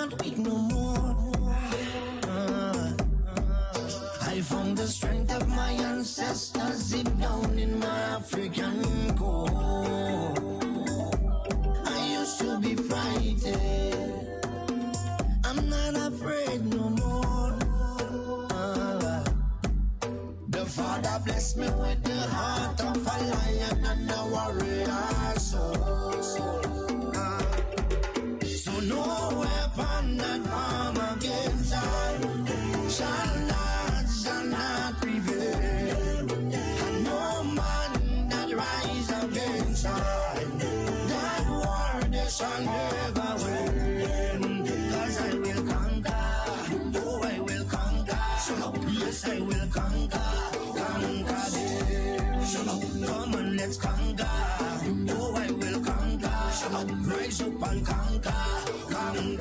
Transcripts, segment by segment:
not weak no more. I found the strength of my ancestors deep down in my African core. I used to be frightened, I'm not afraid no more. The Father blessed me with the heart of a lion and a warrior soul. So no weapon that form against I shall not prevail. And no man that rise against I, that war they shall never win. Cause I will conquer, oh I will conquer, yes I will conquer them. Come on, let's conquer, oh I will conquer, rise up and conquer them.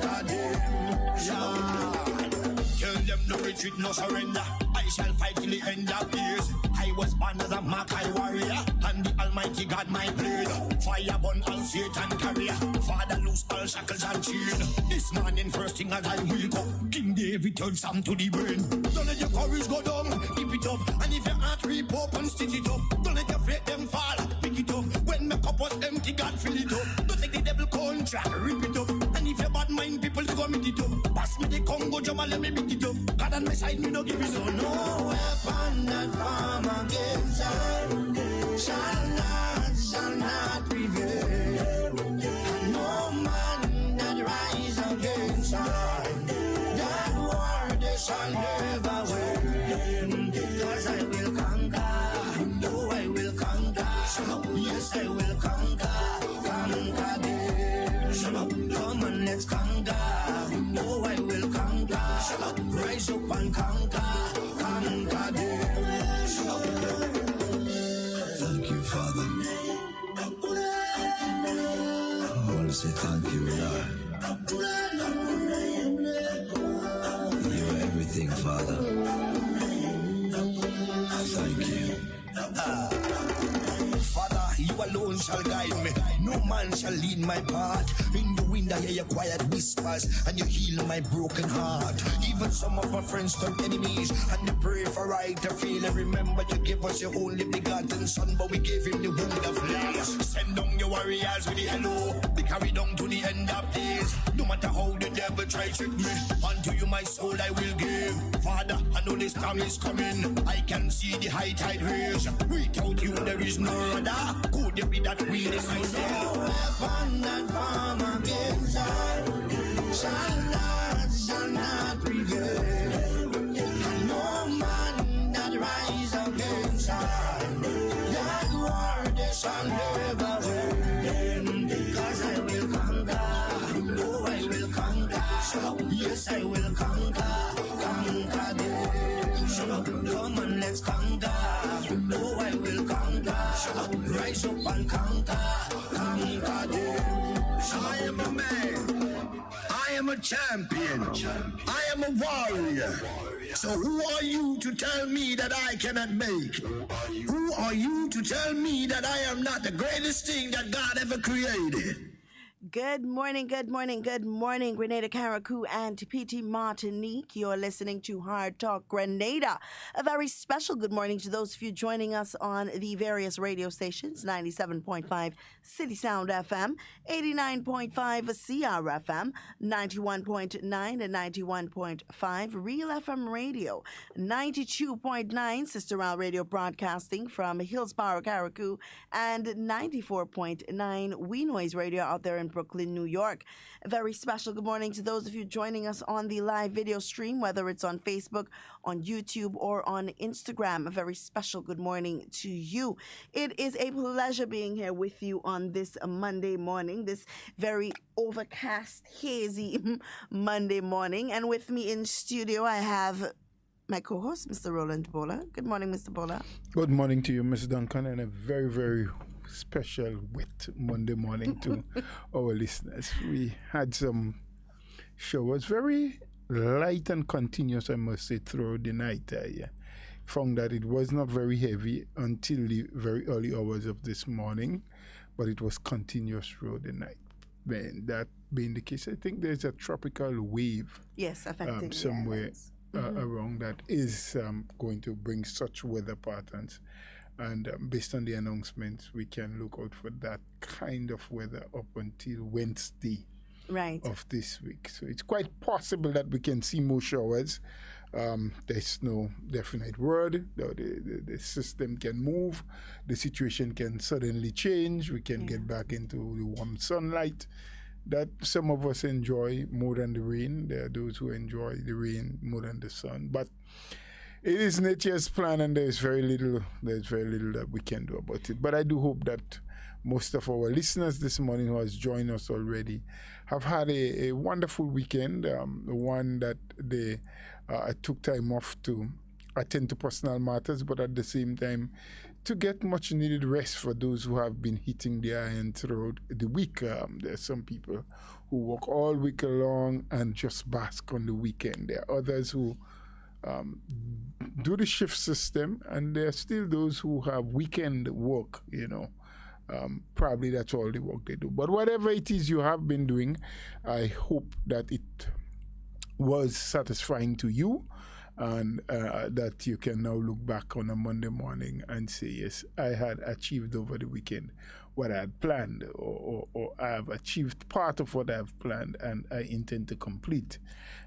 Tell them no retreat, no surrender. I shall fight till the end of days. I was born as a Makai warrior, and the Almighty God my blade. Fire burn all Satan carrier. Father loose all shackles and chain. This morning first thing as I wake up, King David told Sam to the brain. Don't let your courage go down, keep it up. And if your heart rip up and stitch it up, don't let your faith them fall, pick it up. When my cup was empty, God fill it up. Don't take the devil contract, rip it up. And if your bad mind people to go meet it up, pass me the Congo drum and let me beat it up. God on my side, me no give it up. So no weapon that form against I shall not prevail. And no man that rise against I, that war they shall never win. Cause I will conquer, oh I will conquer, yes I will conquer them. Come on, let's conquer, oh I will conquer, rise up and conquer them. Thank you, Father. I want to say thank you, Lord. You are everything, Father. Thank you. Father, you alone shall guide me. No man shall lead my path. In the wind I hear your quiet whispers, and you heal my broken heart. Even some of my friends turn enemies, and they pray for right to feel. And remember you gave us your only begotten son, but we gave him the wound of lies. Send down your warriors with the hello, be carried down to the end of days. No matter how the devil try trick me, unto you my soul I will give. Father, I know this time is coming. I can see the high tide raise. Without you there is no other. Could it be that we decide? No weapon that form against I shall not prevail. And no man that rise against I, that war they shall never win. Because I will conquer, oh I will conquer, yes I will conquer them. Come on, let's conquer, oh I will conquer, rise up and conquer them. I am a man, I am a champion, I am a warrior. So who are you to tell me that I cannot make? Who are you to tell me that I am not the greatest thing that God ever created? Good morning, good morning, good morning, Grenada, Carriacou, and PT Martinique. You're listening to Hard Talk Grenada. A very special good morning to those of you joining us on the various radio stations, 97.5 CitysoundFM, 89.5 CRFM, 91.9 and 91.5 RealFM Radio, 92.9 Sister Al Radio Broadcasting from Hillsborough, Carriacou, and 94.9 We Noise Radio out there in Brooklyn, New York. A very special good morning to those of you joining us on the live video stream, whether it's on Facebook, on YouTube, or on Instagram. A very special good morning to you. It is a pleasure being here with you on this Monday morning, this very overcast, hazy Monday morning. And with me in studio, I have my co-host, Mr. Roland Bola. Good morning, Mr. Bola. Good morning to you, Ms. Duncan, and a very, very special wet Monday morning to our listeners. We had some showers, very light and continuous, I must say, throughout the night. I found that it was not very heavy until the very early hours of this morning, but it was continuous throughout the night. Man, that being the case. I think there's a tropical wave Yes, affecting the somewhere islands. around that is going to bring such weather patterns. And based on the announcements, we can look out for that kind of weather up until Wednesday Right. of this week. So it's quite possible that we can see more showers. There's no definite word. The system can move. The situation can suddenly change. We can get back into the warm sunlight that some of us enjoy more than the rain. There are those who enjoy the rain more than the sun. But it is nature's plan, and there's very little that we can do about it. But I do hope that most of our listeners this morning who has joined us already have had a wonderful weekend, one that they took time off to attend to personal matters, but at the same time to get much needed rest for those who have been hitting the iron throughout the week. There are some people who work all week long and just bask on the weekend. There are others who do the shift system, and there are still those who have weekend work, probably that's all the work they do. But whatever it is you have been doing, I hope that it was satisfying to you, and that you can now look back on a Monday morning and say, yes, I had achieved over the weekend what I had planned, or I have achieved part of what I have planned, and I intend to complete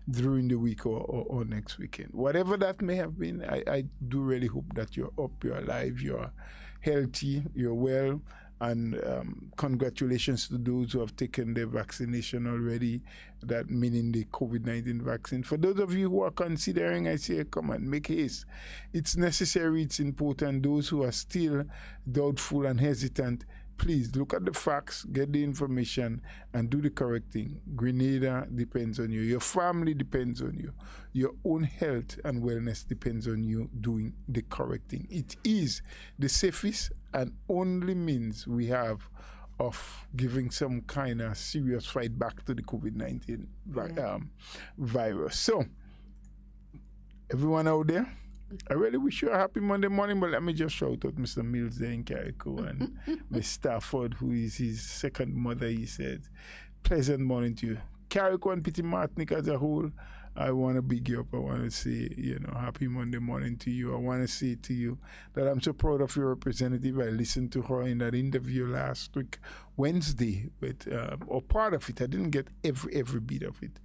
during the week or next weekend. Whatever that may have been, I do really hope that you're up, you're alive, you're healthy, you're well, and congratulations to those who have taken their vaccination already, that meaning the COVID-19 vaccine. For those of you who are considering, I say, come on, make haste. It's necessary, it's important. Those who are still doubtful and hesitant, please look at the facts, get the information, and do the correct thing. Grenada depends on you. Your family depends on you. Your own health and wellness depends on you doing the correct thing. It is the safest and only means we have of giving some kind of serious fight back to the COVID-19 virus. So, everyone out there, I really wish you a happy Monday morning, but let me just shout out Mr. Mills there in Carriacou and Miss Stafford, who is his second mother, he said. Pleasant morning to you. Carriacou and Petit Martinique as a whole, I want to big you up. I want to say, happy Monday morning to you. I want to say to you that I'm so proud of your representative. I listened to her in that interview last week, Wednesday, or part of it. I didn't get every bit of it.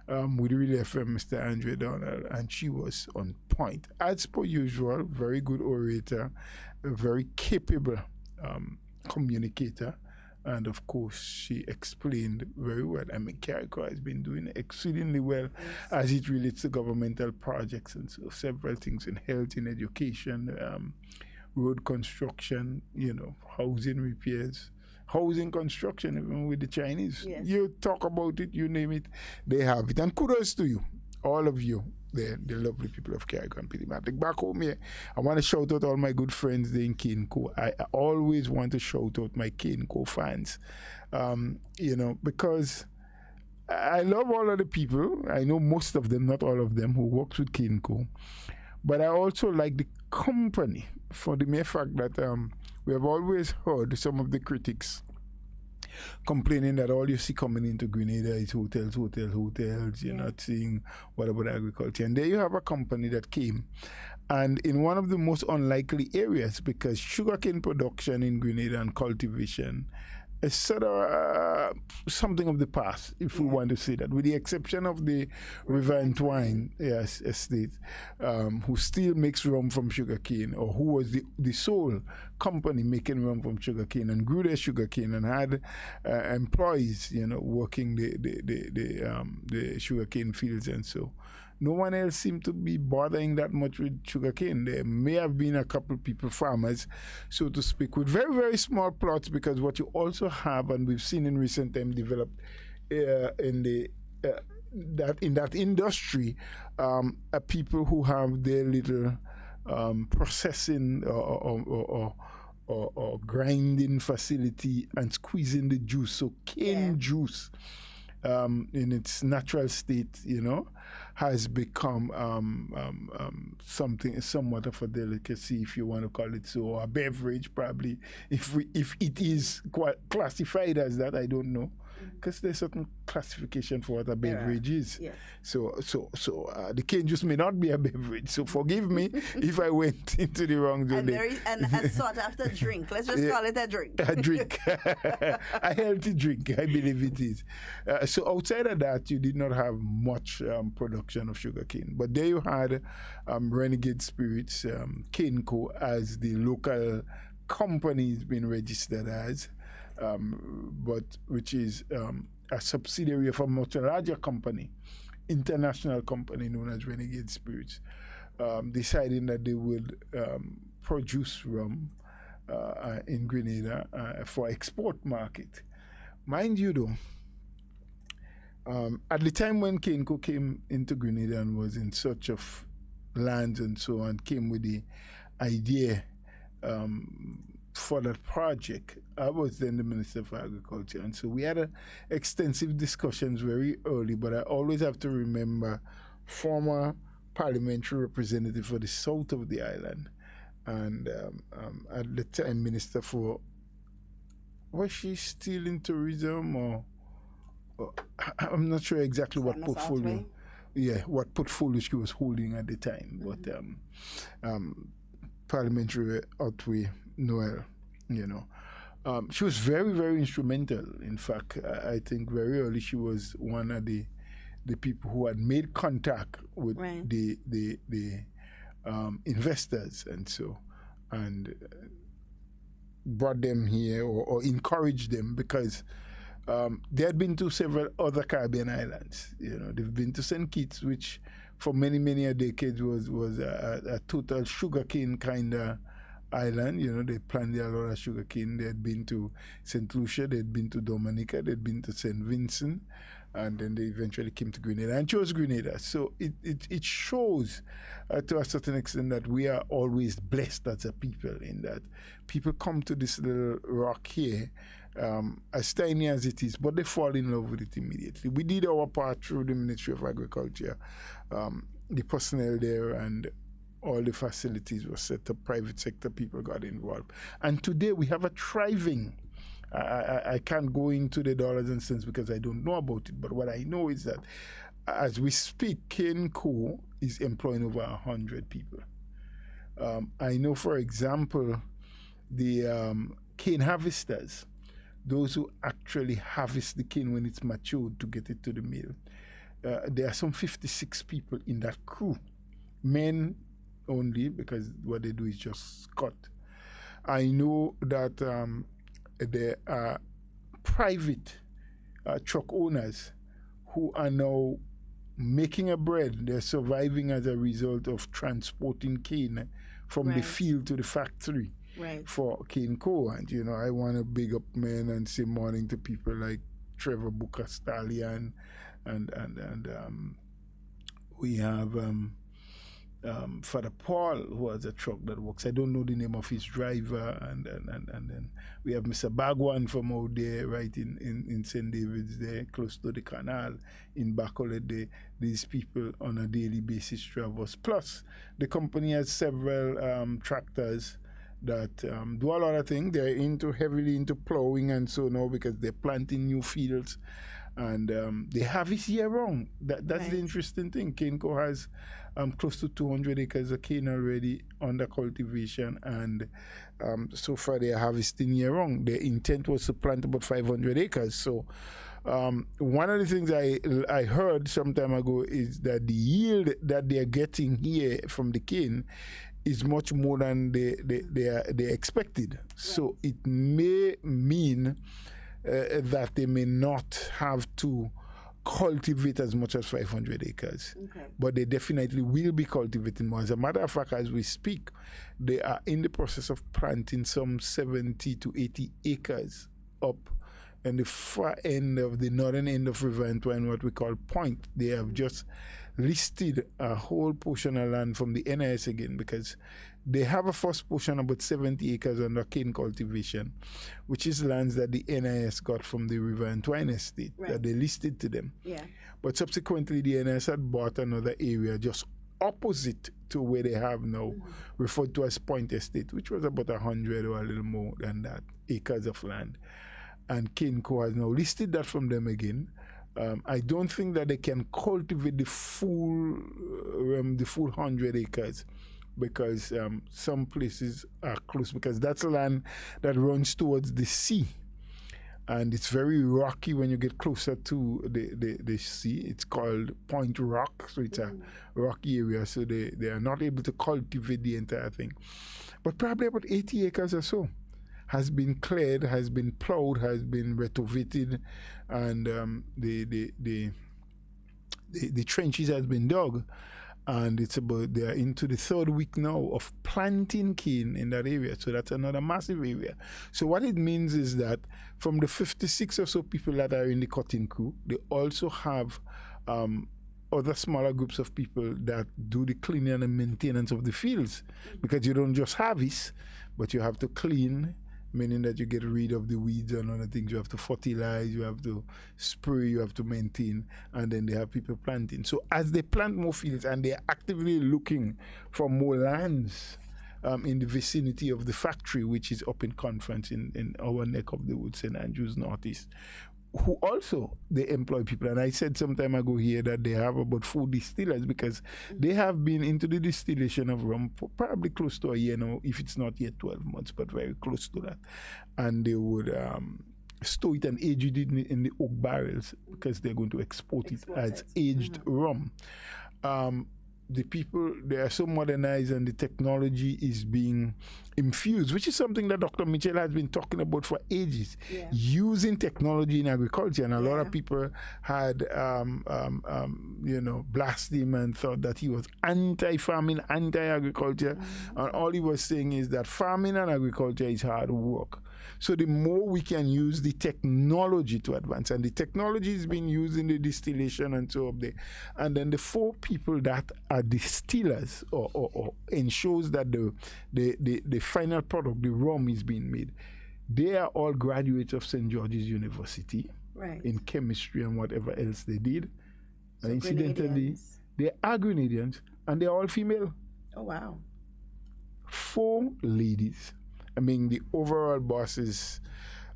With RealFM, Mr. Andre Donald, and she was on point. As per usual, very good orator, a very capable communicator, and of course, she explained very well. I mean, Carriacou has been doing exceedingly well as it relates to governmental projects and so several things in health, in education, road construction, housing repairs, housing construction, even with the Chinese. Yes. You talk about it, you name it, they have it. And kudos to you, all of you, the lovely people of Carriacou and Petit Martinique. Back home here, I want to shout out all my good friends there in Carriacou. I always want to shout out my Carriacou fans, because I love all of the people. I know most of them, not all of them, who works with Carriacou. But I also like the company, for the mere fact that we have always heard some of the critics complaining that all you see coming into Grenada is hotels. You're not seeing what about agriculture. And there you have a company that came, and in one of the most unlikely areas, because sugarcane production in Grenada and cultivation is sort of something of the past, if we want to say that, with the exception of the River and Twine estate, who still makes rum from sugarcane, or who was the sole company making rum from sugarcane and grew their sugarcane and had employees, working the sugarcane fields and so. No one else seemed to be bothering that much with sugarcane. There may have been a couple people, farmers, so to speak, with very, very small plots, because what you also have, and we've seen in recent time developed in that industry, are people who have their little processing or grinding facility and squeezing the juice. So cane juice, in its natural state, has become somewhat of a delicacy, if you want to call it so, or a beverage, probably, if it is classified as that, I don't know. because there's certain classification for what a beverage is. Yes. So the cane juice may not be a beverage. So forgive me if I went into the wrong zone. And a sought after drink. Let's just call it a drink. A drink, a healthy drink, I believe it is. So outside of that, you did not have much production of sugarcane. But there you had Renegade Spirits, Carriacou, as the local company has been registered as, but which is a subsidiary of a much larger company, international company known as Renegade Spirits, deciding that they would produce rum in Grenada for export market. Mind you though, at the time when Carriacou came into Grenada and was in search of lands and so on, came with the idea for that project, I was then the Minister for Agriculture. And so we had extensive discussions very early, but I always have to remember former parliamentary representative for the south of the island, and at the time Minister for, was she still in tourism or I'm not sure exactly what portfolio. Yeah, what portfolio she was holding at the time, but parliamentary Otway Noel, she was very, very instrumental. In fact, I think very early she was one of the people who had made contact with the investors and brought them here or encouraged them, because they had been to several other Caribbean islands. They've been to St. Kitts, which for many, many a decades was a total sugarcane kind of island. They planted a lot of sugarcane. They had been to St. Lucia, they had been to Dominica, they had been to St. Vincent, and then they eventually came to Grenada and chose Grenada. So it shows to a certain extent that we are always blessed as a people, in that people come to this little rock here, as tiny as it is, but they fall in love with it immediately. We did our part through the Ministry of Agriculture. The personnel there and all the facilities were set up, private sector people got involved. And today we have a thriving, I can't go into the dollars and cents because I don't know about it, but what I know is that as we speak, Carriacou is employing over 100 people. I know, for example, the cane harvesters, those who actually harvest the cane when it's matured to get it to the mill. There are some 56 people in that crew, men only, because what they do is just cut. I know that there are private truck owners who are now making a bread. They're surviving as a result of transporting cane from the field to the factory. For Carriacou. And I want to big up men and say morning to people like Trevor Booker Stallion, and we have Father Paul, who has a truck that works. I don't know the name of his driver, and then we have Mr. Bagwan from out there, right in St. David's there, close to the canal in Bacolod. These people on a daily basis traverse. Plus, the company has several tractors that do a lot of things. They're heavily into plowing and so now, because they're planting new fields, and they harvest year round. That's the interesting thing. Carriacou has close to 200 acres of cane already under cultivation, and so far they are harvesting year round. Their intent was to plant about 500 acres. So one of the things I heard some time ago is that the yield that they are getting here from the cane is much more than they expected. So it may mean that they may not have to cultivate as much as 500 acres. But they definitely will be cultivating more. As a matter of fact, as we speak, they are in the process of planting some 70 to 80 acres up in the far end of the northern end of River Antoine, what we call Point. They have just listed a whole portion of land from the NIS again, because they have a first portion about 70 acres under cane cultivation, which is lands that the NIS got from the River Antoine estate that they listed to them. But subsequently, the NIS had bought another area just opposite to where they have now, referred to as Point Estate, which was about 100 or a little more than that acres of land. and Carriacou has now listed that from them again. I don't think that they can cultivate the full 100 acres, because some places are close, because that's land that runs towards the sea, and it's very rocky when you get closer to the sea. It's called Point Rock, so it's a rocky area, so they are not able to cultivate the entire thing. But probably about 80 acres or so has been cleared, has been plowed, has been renovated, and the trenches has been dug, and they are into the third week now of planting cane in that area. So that's another massive area. So what it means is that from the 56 or so people that are in the cutting crew, they also have other smaller groups of people that do the cleaning and maintenance of the fields, because you don't just harvest, but you have to clean, meaning that you get rid of the weeds and other things. You have to fertilize, you have to spray, you have to maintain, and then they have people planting. So as they plant more fields, and they're actively looking for more lands in the vicinity of the factory, which is up in Conference in our neck of the woods, St. Andrews Northeast, who also they employ people. And I said some time ago here that they have about 4 distillers, because they have been into the distillation of rum for probably close to a year now, if it's not yet 12 months, but very close to that. And they would store it and age it in the oak barrels, because they're going to export it as aged rum. The people, they are so modernized, and the technology is being infused, which is something that Dr. Mitchell has been talking about for ages, using technology in agriculture. And a lot of people had, blasted him and thought that he was anti-farming, anti-agriculture. And all he was saying is that farming and agriculture is hard work. So the more we can use the technology to advance, and the technology is being used in the distillation and so up there, and then the 4 people that are distillers or ensures that the final product, the rum, is being made, they are all graduates of St. George's University in chemistry and whatever else they did. So and incidentally, they are Grenadians, and they're all female. Oh, wow. 4 ladies. I mean, the overall boss is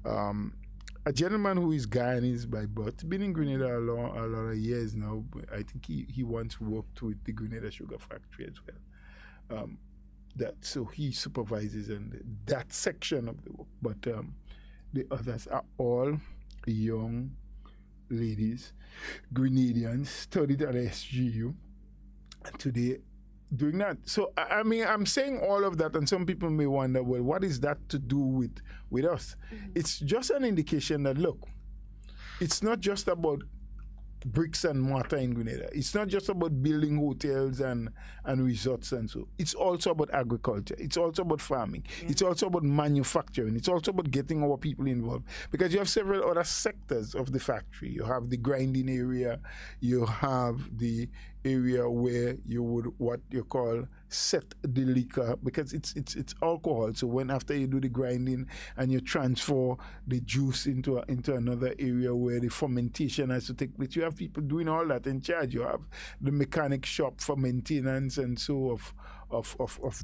a gentleman who is Guyanese by birth, been in Grenada a lot of years now. I think he once worked with the Grenada Sugar Factory as well. So he supervises that section of the work. But the others are all young ladies, Grenadians, studied at SGU, and today doing that. So, I mean, I'm saying all of that, and some people may wonder, well, what is that to do with us? It's just an indication that, look, it's not just about bricks and mortar in Grenada. It's not just about building hotels and resorts and so. It's also about agriculture. It's also about farming. It's also about manufacturing. It's also about getting our people involved, because you have several other sectors of the factory. You have the grinding area. You have the area where you would, what you call, set the liquor, because it's alcohol. So when after you do the grinding and you transfer the juice into another area where the fermentation has to take place, you have people doing all that in charge. You have the mechanic shop for maintenance and so of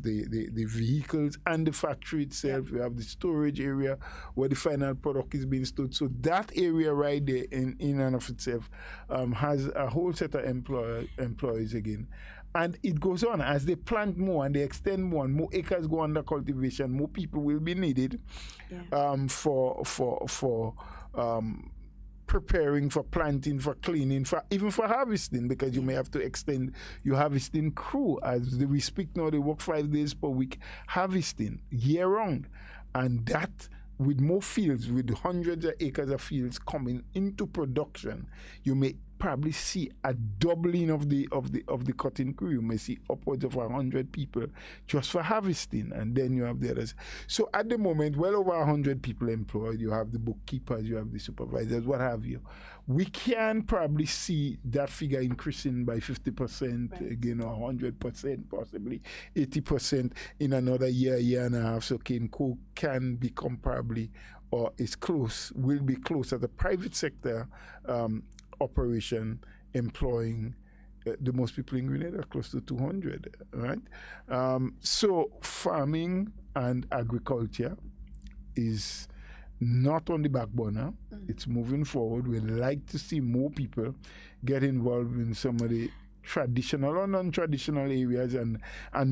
the vehicles and the factory itself. You have the storage area where the final product is being stored. So that area right there in and of itself has a whole set of employees again. And it goes on as they plant more and they extend more and more acres go under cultivation. More people will be needed for preparing, for planting, for cleaning, for even for harvesting, because you may have to extend your harvesting crew. As we speak now, they work 5 days per week harvesting year round, and that with more fields, with hundreds of acres of fields coming into production, you may probably see a doubling of the cutting crew. You may see upwards of 100 people just for harvesting, and then you have the others. So at the moment, well over 100 people employed. You have the bookkeepers, you have the supervisors, what have you. We can probably see that figure increasing by 50% again, or 100%, possibly 80% in another year and a half. So Carriacou can become probably, or is close, will be close at the private sector operation, employing the most people in Grenada, close to 200, right? So farming and agriculture is not on the back burner. It's moving forward. We'd like to see more people get involved in some of the traditional or non-traditional areas and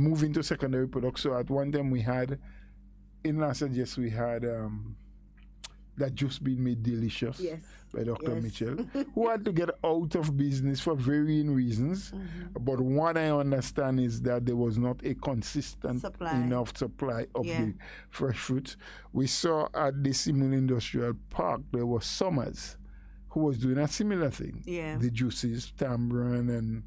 move into secondary products. So at one time we had, in Las Angeles, we had that juice being made delicious by Dr. Mitchell, who had to get out of business for varying reasons. But what I understand is that there was not a consistent enough supply of the fresh fruits. We saw at the Simul Industrial Park, there was Summers who was doing a similar thing. The juices, tamarind and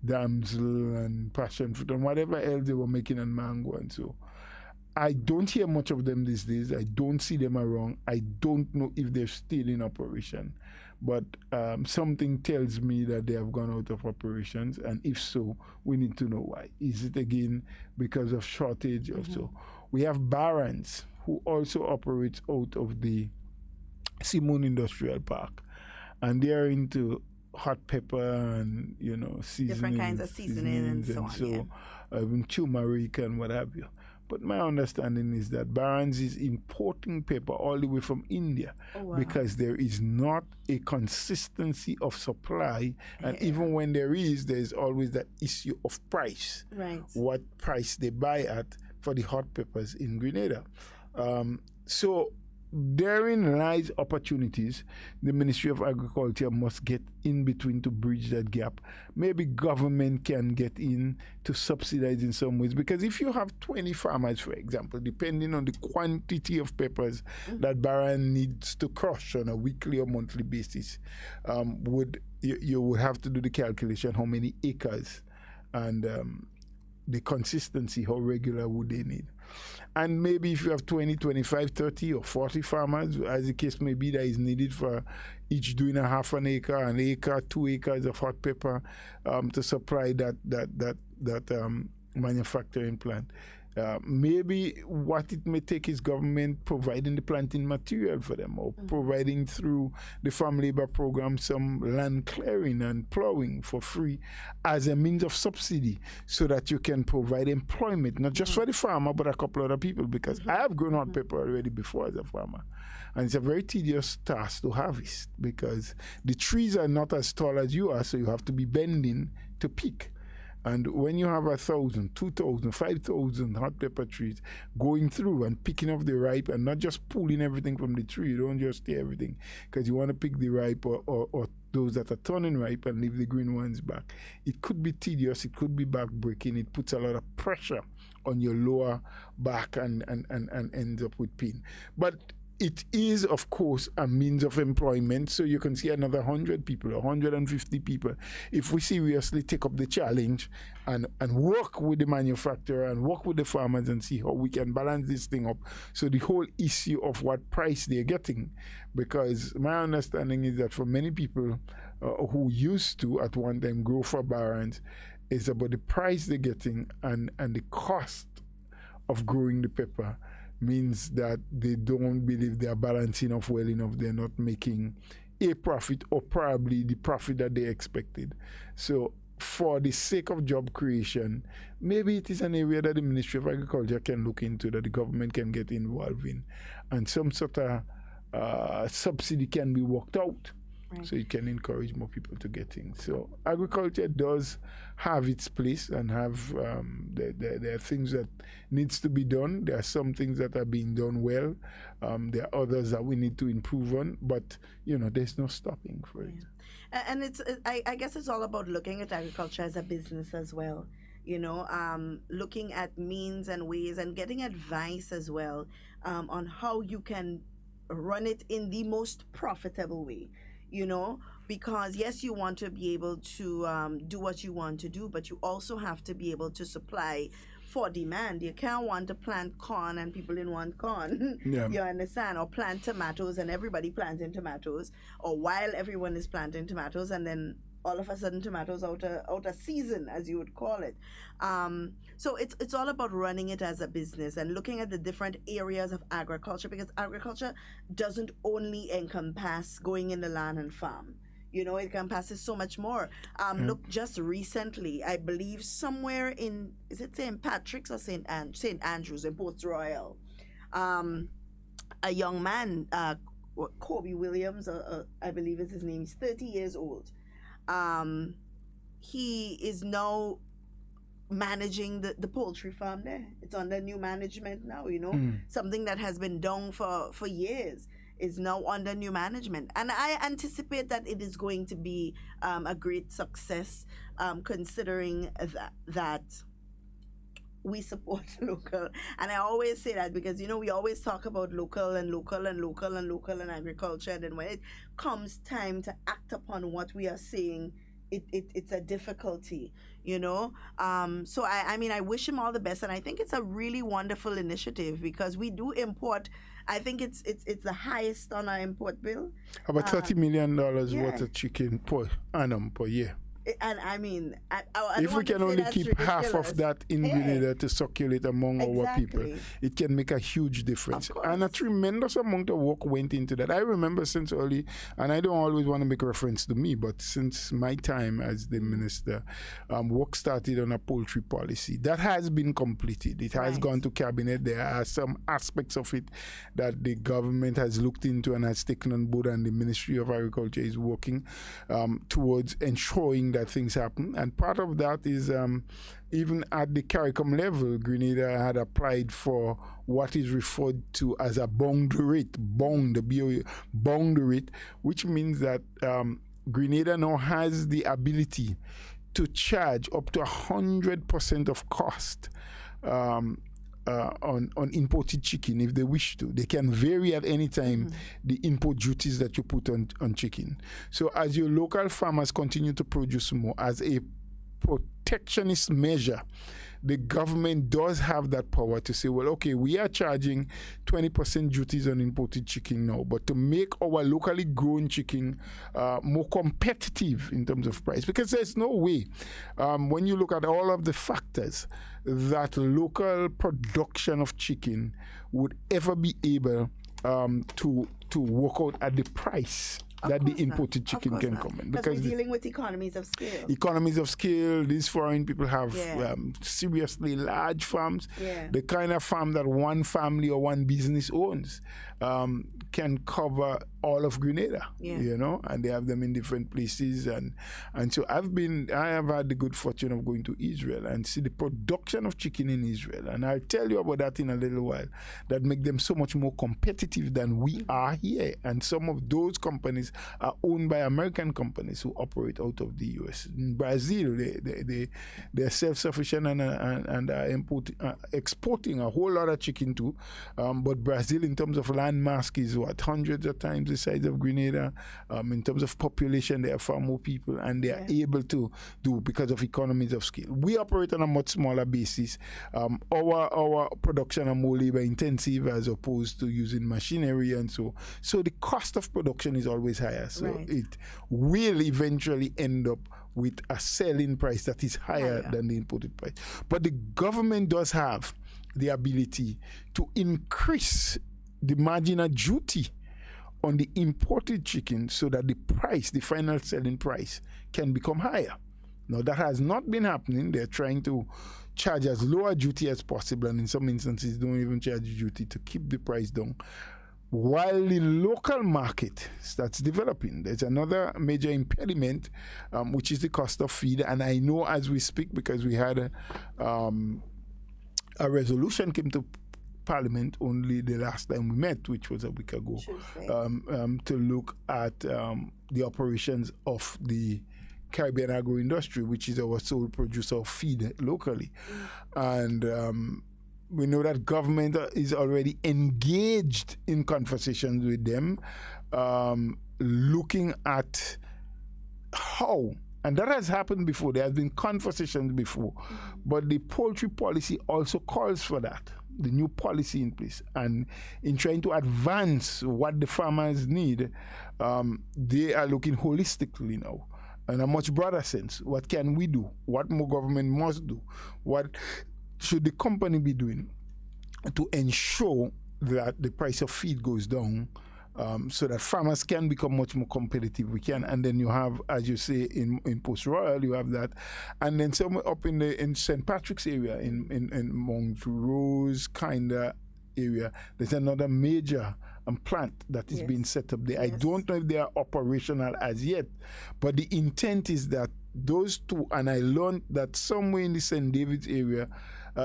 damsel and passion fruit and whatever else they were making on mango and so. I don't hear much of them these days. I don't see them around. I don't know if they're still in operation. But something tells me that they have gone out of operations. And if so, we need to know why. Is it again because of shortage or so? We have Barron's, who also operates out of the Simon Industrial Park. And they are into hot pepper and, different kinds of seasoning and so on. Even turmeric and what have you. But my understanding is that Barron's is importing paper all the way from India because there is not a consistency of supply. And even when there is always that issue of price. Right. What price they buy at for the hot peppers in Grenada. So therein lies opportunities. The Ministry of Agriculture must get in between to bridge that gap. Maybe government can get in to subsidize in some ways, because if you have 20 farmers, for example, depending on the quantity of peppers that Barron needs to crush on a weekly or monthly basis, you would have to do the calculation how many acres and the consistency, how regular would they need. And maybe if you have 20, 25, 30 or 40 farmers, as the case may be, that is needed for each doing a half an acre, 2 acres of hot pepper to supply that manufacturing plant. Maybe what it may take is government providing the planting material for them, or providing through the farm labor program some land clearing and plowing for free as a means of subsidy, so that you can provide employment, not just for the farmer, but a couple other people, because I have grown hot pepper already before as a farmer. And it's a very tedious task to harvest, because the trees are not as tall as you are, so you have to be bending to pick. And when you have 1,000, 2,000, 5,000 hot pepper trees going through and picking off the ripe and not just pulling everything from the tree, you don't just tear everything, because you want to pick the ripe or those that are turning ripe and leave the green ones back. It could be tedious, it could be back-breaking, it puts a lot of pressure on your lower back and ends up with pain. But it is, of course, a means of employment, so you can see another 100 people, 150 people. If we seriously take up the challenge and work with the manufacturer and work with the farmers and see how we can balance this thing up, so the whole issue of what price they're getting, because my understanding is that for many people who used to at one time grow for Barron's, it's about the price they're getting and the cost of growing the pepper means that they don't believe they are balancing off well enough. They're not making a profit, or probably the profit that they expected. So for the sake of job creation, maybe it is an area that the Ministry of Agriculture can look into, that the government can get involved in, and some sort of subsidy can be worked out. Right. So it can encourage more people to get in. So agriculture does have its place and have there are things that needs to be done. There are some things that are being done well. There are others that we need to improve on. But there's no stopping for it. And I guess it's all about looking at agriculture as a business as well. Looking at means and ways and getting advice as well on how you can run it in the most profitable way. Because yes, you want to be able to do what you want to do, but you also have to be able to supply for demand. You can't want to plant corn and people didn't want corn. Yeah. You understand? Or plant tomatoes and everybody planting tomatoes, or while everyone is planting tomatoes, and then all of a sudden tomatoes out of season, as you would call it. So it's all about running it as a business and looking at the different areas of agriculture, because agriculture doesn't only encompass going in the land and farm. It encompasses so much more. Look, just recently, I believe somewhere in, is it St. Patrick's or St. Andrews in Port Royal, a young man, Kobe Williams, I believe is his name. He's 30 years old. He is now managing the poultry farm there. It's under new management now, something that has been down for years is now under new management. And I anticipate that it is going to be a great success, considering that we support local. And I always say that because, we always talk about local and agriculture. And then when it comes time to act upon what we are saying, it's a difficulty, So I wish him all the best, and I think it's a really wonderful initiative because we do import. I think it's the highest on our import bill. About $30 million worth of chicken per annum per year. And I mean, if we can only keep half of that in Grenada to circulate among our people, it can make a huge difference. And a tremendous amount of work went into that. I remember since early, and I don't always want to make reference to me, but since my time as the minister, work started on a poultry policy. That has been completed. It has gone to cabinet. There are some aspects of it that the government has looked into and has taken on board, and the Ministry of Agriculture is working towards ensuring that things happen. And part of that is even at the Carriacou level, Grenada had applied for what is referred to as a boundary rate, boundary rate, which means that Grenada now has the ability to charge up to 100% of cost on imported chicken if they wish to. They can vary at any time the import duties that you put on chicken. So as your local farmers continue to produce more, as a protectionist measure, the government does have that power to say, well, okay, we are charging 20% duties on imported chicken now, but to make our locally grown chicken more competitive in terms of price, because there's no way, when you look at all of the factors, that local production of chicken would ever be able to work out at the price that the imported chicken can come in. Because we're dealing with economies of scale. Economies of scale. These foreign people have seriously large farms. The kind of farm that one family or one business owns can cover all of Grenada, and they have them in different places. And so I have had the good fortune of going to Israel and see the production of chicken in Israel. And I'll tell you about that in a little while, that make them so much more competitive than we are here. And some of those companies are owned by American companies who operate out of the U.S. In Brazil, they're self-sufficient and are exporting a whole lot of chicken too. But Brazil, in terms of land mass, is hundreds of times the size of Grenada. In terms of population, there are far more people, and they are able to do because of economies of scale. We operate on a much smaller basis. Our production are more labor intensive as opposed to using machinery, and so the cost of production is always higher. So it will eventually end up with a selling price that is higher than the imported price. But the government does have the ability to increase the marginal duty on the imported chicken so that the price, the final selling price, can become higher. Now, that has not been happening. They're trying to charge as low a duty as possible, and in some instances don't even charge duty to keep the price down. While the local market starts developing, there's another major impediment, which is the cost of feed. And I know as we speak, because we had a resolution came to Parliament only the last time we met, which was a week ago, to look at the operations of the Caribbean agro industry, which is our sole producer of feed locally. And we know that government is already engaged in conversations with them, looking at how, and that has happened before, there have been conversations before, but the poultry policy also calls for that, the new policy in place. And in trying to advance what the farmers need, they are looking holistically now, in a much broader sense. What can we do? What more government must do? What should the company be doing to ensure that the price of feed goes down, so that farmers can become much more competitive? We can, and then you have, as you say, in Post Royal, you have that, and then somewhere up in St. Patrick's area, in Mount Rose, kinda area, there's another major plant that is being set up there. I don't know if they are operational as yet, but the intent is that those two, and I learned that somewhere in the St. David's area,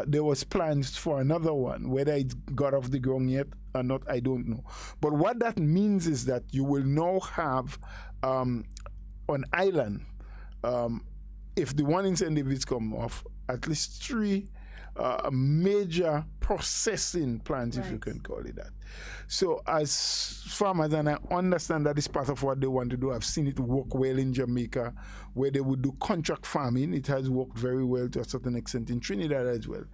there was plans for another one. Whether it got off the ground yet or not, I don't know. But what that means is that you will now have on island, if the one in St. David's come off, at least 3 major processing plants, if you can call it that. So as farmers, and I understand that is part of what they want to do, I've seen it work well in Jamaica, where they would do contract farming. It has worked very well to a certain extent in Trinidad as well.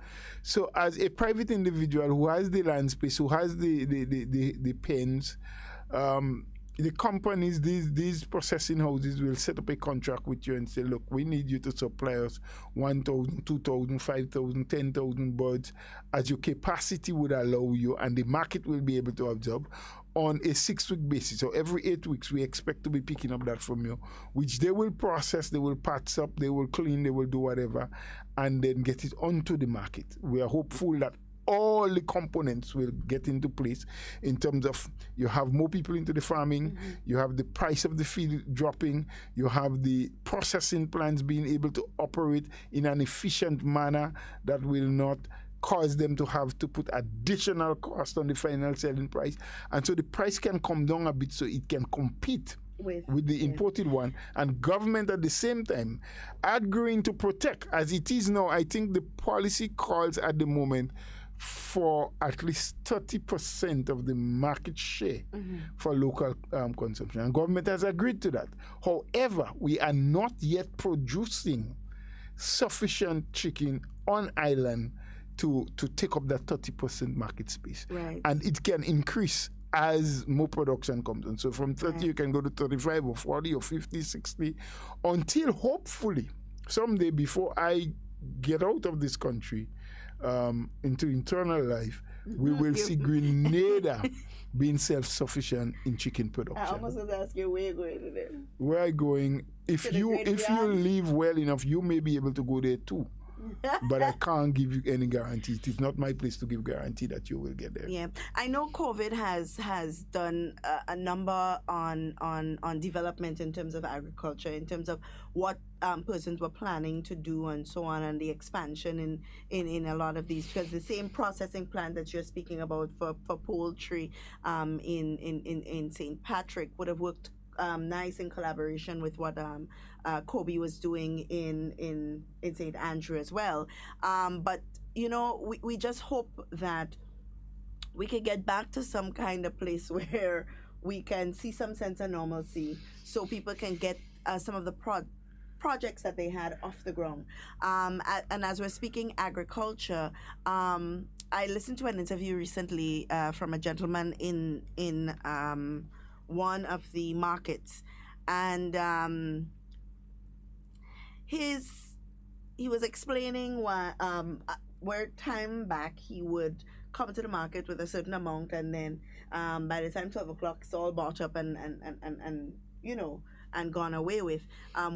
So as a private individual who has the land space, who has the pens, the companies, these processing houses will set up a contract with you and say, look, we need you to supply us 1,000, 2,000, 5,000, 10,000 birds as your capacity would allow you, and the market will be able to absorb on a 6-week basis. So every 8 weeks, we expect to be picking up that from you, which they will process, they will patch up, they will clean, they will do whatever, and then get it onto the market. We are hopeful that all the components will get into place in terms of you have more people into the farming, you have the price of the feed dropping, you have the processing plants being able to operate in an efficient manner that will not cause them to have to put additional cost on the final selling price. And so the price can come down a bit so it can compete with the imported one, and government at the same time agreeing to protect. As it is now, I think the policy calls at the moment for at least 30% of the market share for local consumption. And government has agreed to that. However, we are not yet producing sufficient chicken on island to take up that 30% market space. Right. And it can increase as more production comes in. So from 30, you can go to 35 or 40 or 50, 60, until hopefully someday before I get out of this country, into internal life, we will see Grenada being self-sufficient in chicken production. I almost was asking you where you're going today. Where I'm going, if you live well enough, you may be able to go there too. But I can't give you any guarantee. It is not my place to give guarantee that you will get there. Yeah, I know COVID has done a number on development in terms of agriculture, in terms of what persons were planning to do and so on, and the expansion in a lot of these, because the same processing plant that you're speaking about for poultry in St. Patrick would have worked nice in collaboration with what Kobe was doing in St. Andrew as well. But, you know, we just hope that we can get back to some kind of place where we can see some sense of normalcy so people can get some of the projects that they had off the ground. And as we're speaking agriculture, I listened to an interview recently from a gentleman in one of the markets, and he was explaining why where time back he would come to the market with a certain amount, and then by the time 12 o'clock it's all bought up and you know, and gone away with,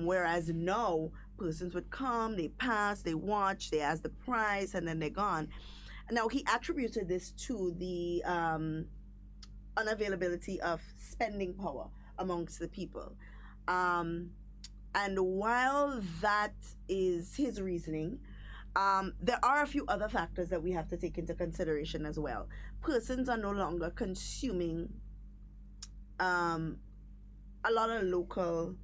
whereas now persons would come, they pass, they watch, they ask the price, and then they're gone. Now he attributed this to the unavailability of spending power amongst the people. And while that is his reasoning, there are a few other factors that we have to take into consideration as well. Persons are no longer consuming a lot of local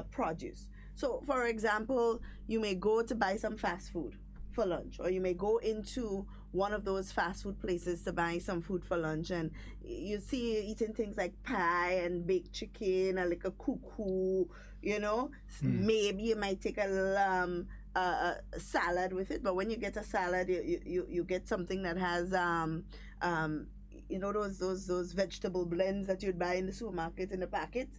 produce. So, for example, you may go to buy some fast food for lunch, or you may go into one of those fast food places to buy some food for lunch, and you see you eating things like pie and baked chicken and like a cuckoo, you know. Maybe you might take a little salad with it, but when you get a salad, you get something that has you know, those vegetable blends that you'd buy in the supermarket in the packet.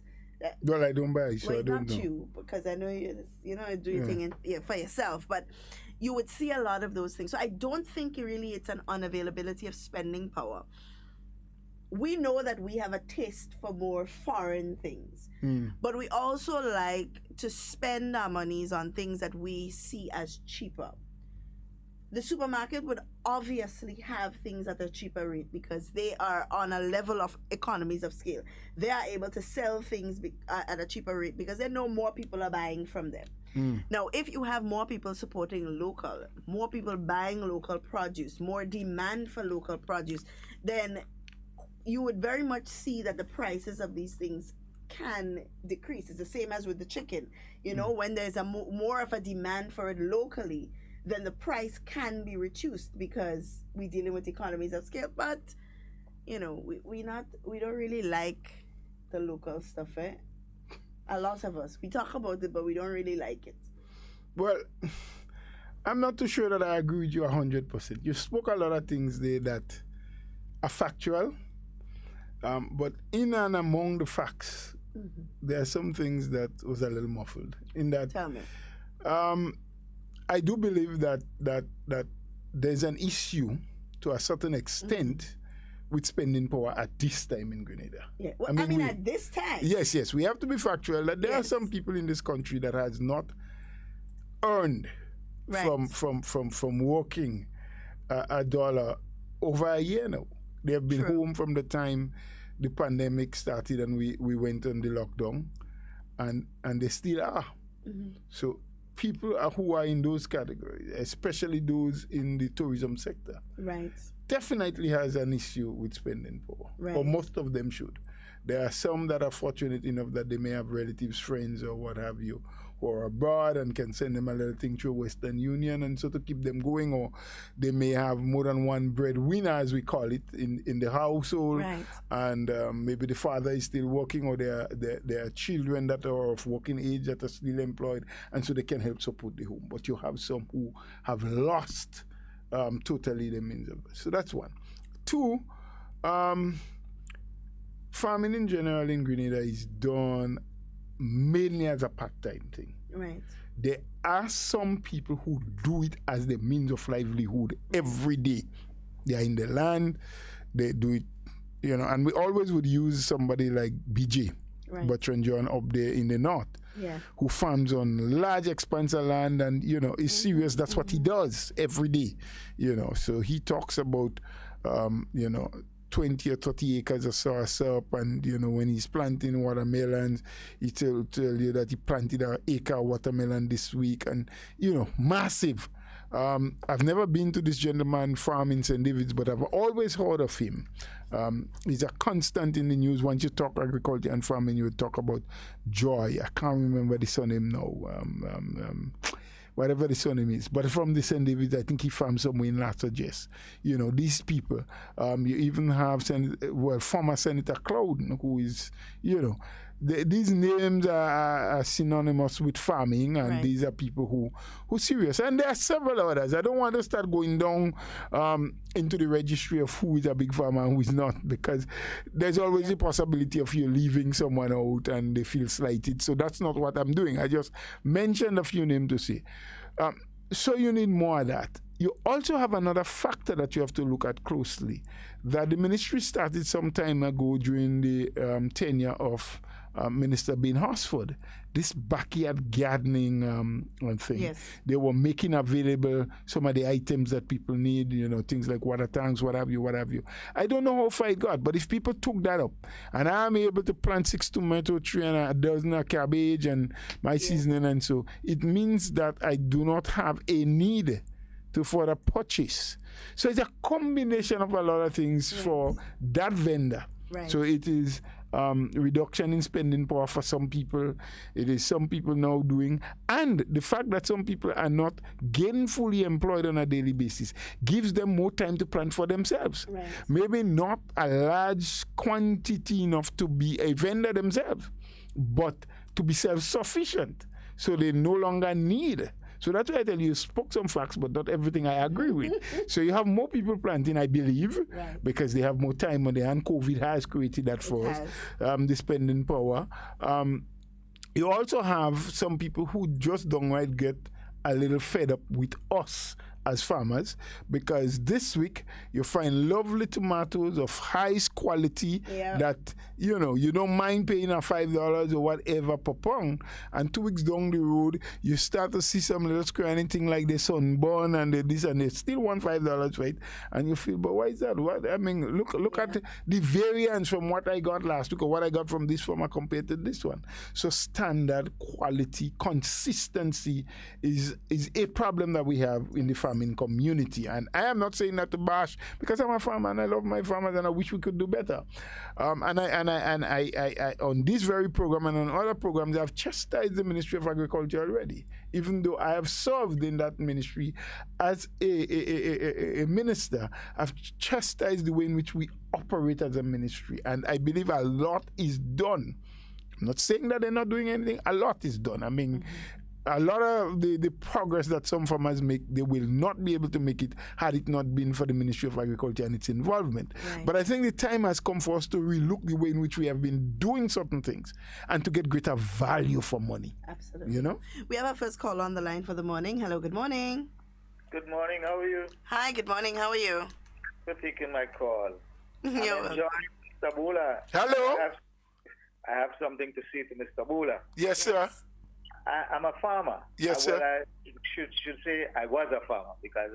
Well, I don't buy, so well, I don't not know. You, because I know you do your thing for yourself, but you would see a lot of those things. So I don't think really it's an unavailability of spending power. We know that we have a taste for more foreign things, but we also like to spend our monies on things that we see as cheaper. the supermarket would obviously have things at a cheaper rate because they are on a level of economies of scale. They are able to sell things at a cheaper rate because they know more people are buying from them. Now, if you have more people supporting local, more people buying local produce, more demand for local produce, then you would very much see that the prices of these things can decrease. It's the same as with the chicken. You know, when there's a more of a demand for it locally, then the price can be reduced because we're dealing with economies of scale. But, you know, we don't really like the local stuff, eh? A lot of us. We talk about it, but we don't really like it. Well, I'm not too sure that I agree with you 100%. You spoke a lot of things there that are factual, but in and among the facts, there are some things that was a little muffled. In that, Tell me. I do believe that there's an issue to a certain extent with spending power at this time in Grenada. Yeah. Well, I mean at this time. Yes, we have to be factual that there are some people in this country that has not earned from working a dollar over a year now. They have been home from the time the pandemic started and we went on the lockdown, and they still are. So people who are in those categories, especially those in the tourism sector, definitely has an issue with spending power, or most of them should. There are some that are fortunate enough that they may have relatives, friends, or what have you, who are abroad and can send them a little thing through Western Union and so to keep them going, or they may have more than one breadwinner, as we call it, in the household, and maybe the father is still working, or there are children that are of working age that are still employed, and so they can help support the home. But you have some who have lost totally the means of it. So that's one. Two, farming in general in Grenada is done mainly as a part-time thing. There are some people who do it as the means of livelihood every day. They are in the land, they do it, you know, and we always would use somebody like BJ, Bertrand John, up there in the north, who farms on large expanse of land and, you know, is serious. That's what he does every day, you know. So he talks about, you know, 20 or 30 acres of soursop, and, you know, when he's planting watermelons, he tell you that he planted an acre of watermelon this week, and, you know, massive. I've never been to this gentleman farm in St. David's, but I've always heard of him. He's a constant in the news. Once you talk agriculture and farming, you talk about Joy. I can't remember the surname now. Whatever the surname is. But from the St. David's, I think he farms somewhere in Latsajes. You know, these people. You even have former Senator Cloud, who is, you know, these names are synonymous with farming, and these are people who serious. And there are several others. I don't want to start going down into the registry of who is a big farmer and who is not, because there's always the possibility of you leaving someone out and they feel slighted. So that's not what I'm doing. I just mentioned a few names to say. So you need more of that. You also have another factor that you have to look at closely, that the ministry started some time ago during the tenure of Minister Ben Horsford, this backyard gardening thing. They were making available some of the items that people need, you know, things like water tanks, what have you. I don't know how far it got, but if people took that up, and I'm able to plant 6 tomato trees and a dozen of cabbage and my seasoning, and so it means that I do not have a need to further purchase. So it's a combination of a lot of things for that vendor. So it is reduction in spending power for some people. It is some people now doing, and the fact that some people are not gainfully employed on a daily basis gives them more time to plan for themselves. Maybe not a large quantity enough to be a vendor themselves, but to be self-sufficient. So they no longer need. So that's why I tell you, spoke some facts, but not everything I agree with. So you have more people planting, I believe, because they have more time on their hand. COVID has created that for us, the spending power. You also have some people who just don't get a little fed up with us as farmers, because this week you find lovely tomatoes of highest quality that, you know, you don't mind paying a $5 or whatever per pound. And 2 weeks down the road, you start to see some little scrawny thing like the sunburn and this, and they still want $5, right? And you feel, but why is that? What? I mean, look at the variance from what I got last week or what I got from this farmer compared to this one. So standard, quality, consistency is a problem that we have in the farming community. And I am not saying that to bash, because I'm a farmer and I love my farmers and I wish we could do better. And I on this very program and on other programs, I've chastised the Ministry of Agriculture already, even though I have served in that ministry as a minister. I've chastised the way in which we operate as a ministry, and I believe a lot is done. I'm not saying that they're not doing anything. A lot is done. I mean, a lot of the progress that some farmers make, they will not be able to make it had it not been for the Ministry of Agriculture and its involvement. Right. But I think the time has come for us to relook the way in which we have been doing certain things and to get greater value for money. Absolutely. You know? We have our first call on the line for the morning. Hello, good morning. Good morning, how are you? Hi, good morning, how are you? For taking my call. I'm enjoying Mr. Bula. Hello. I have something to say to Mr. Bula. Yes, sir. I'm a farmer. Yes, sir. I should say I was a farmer because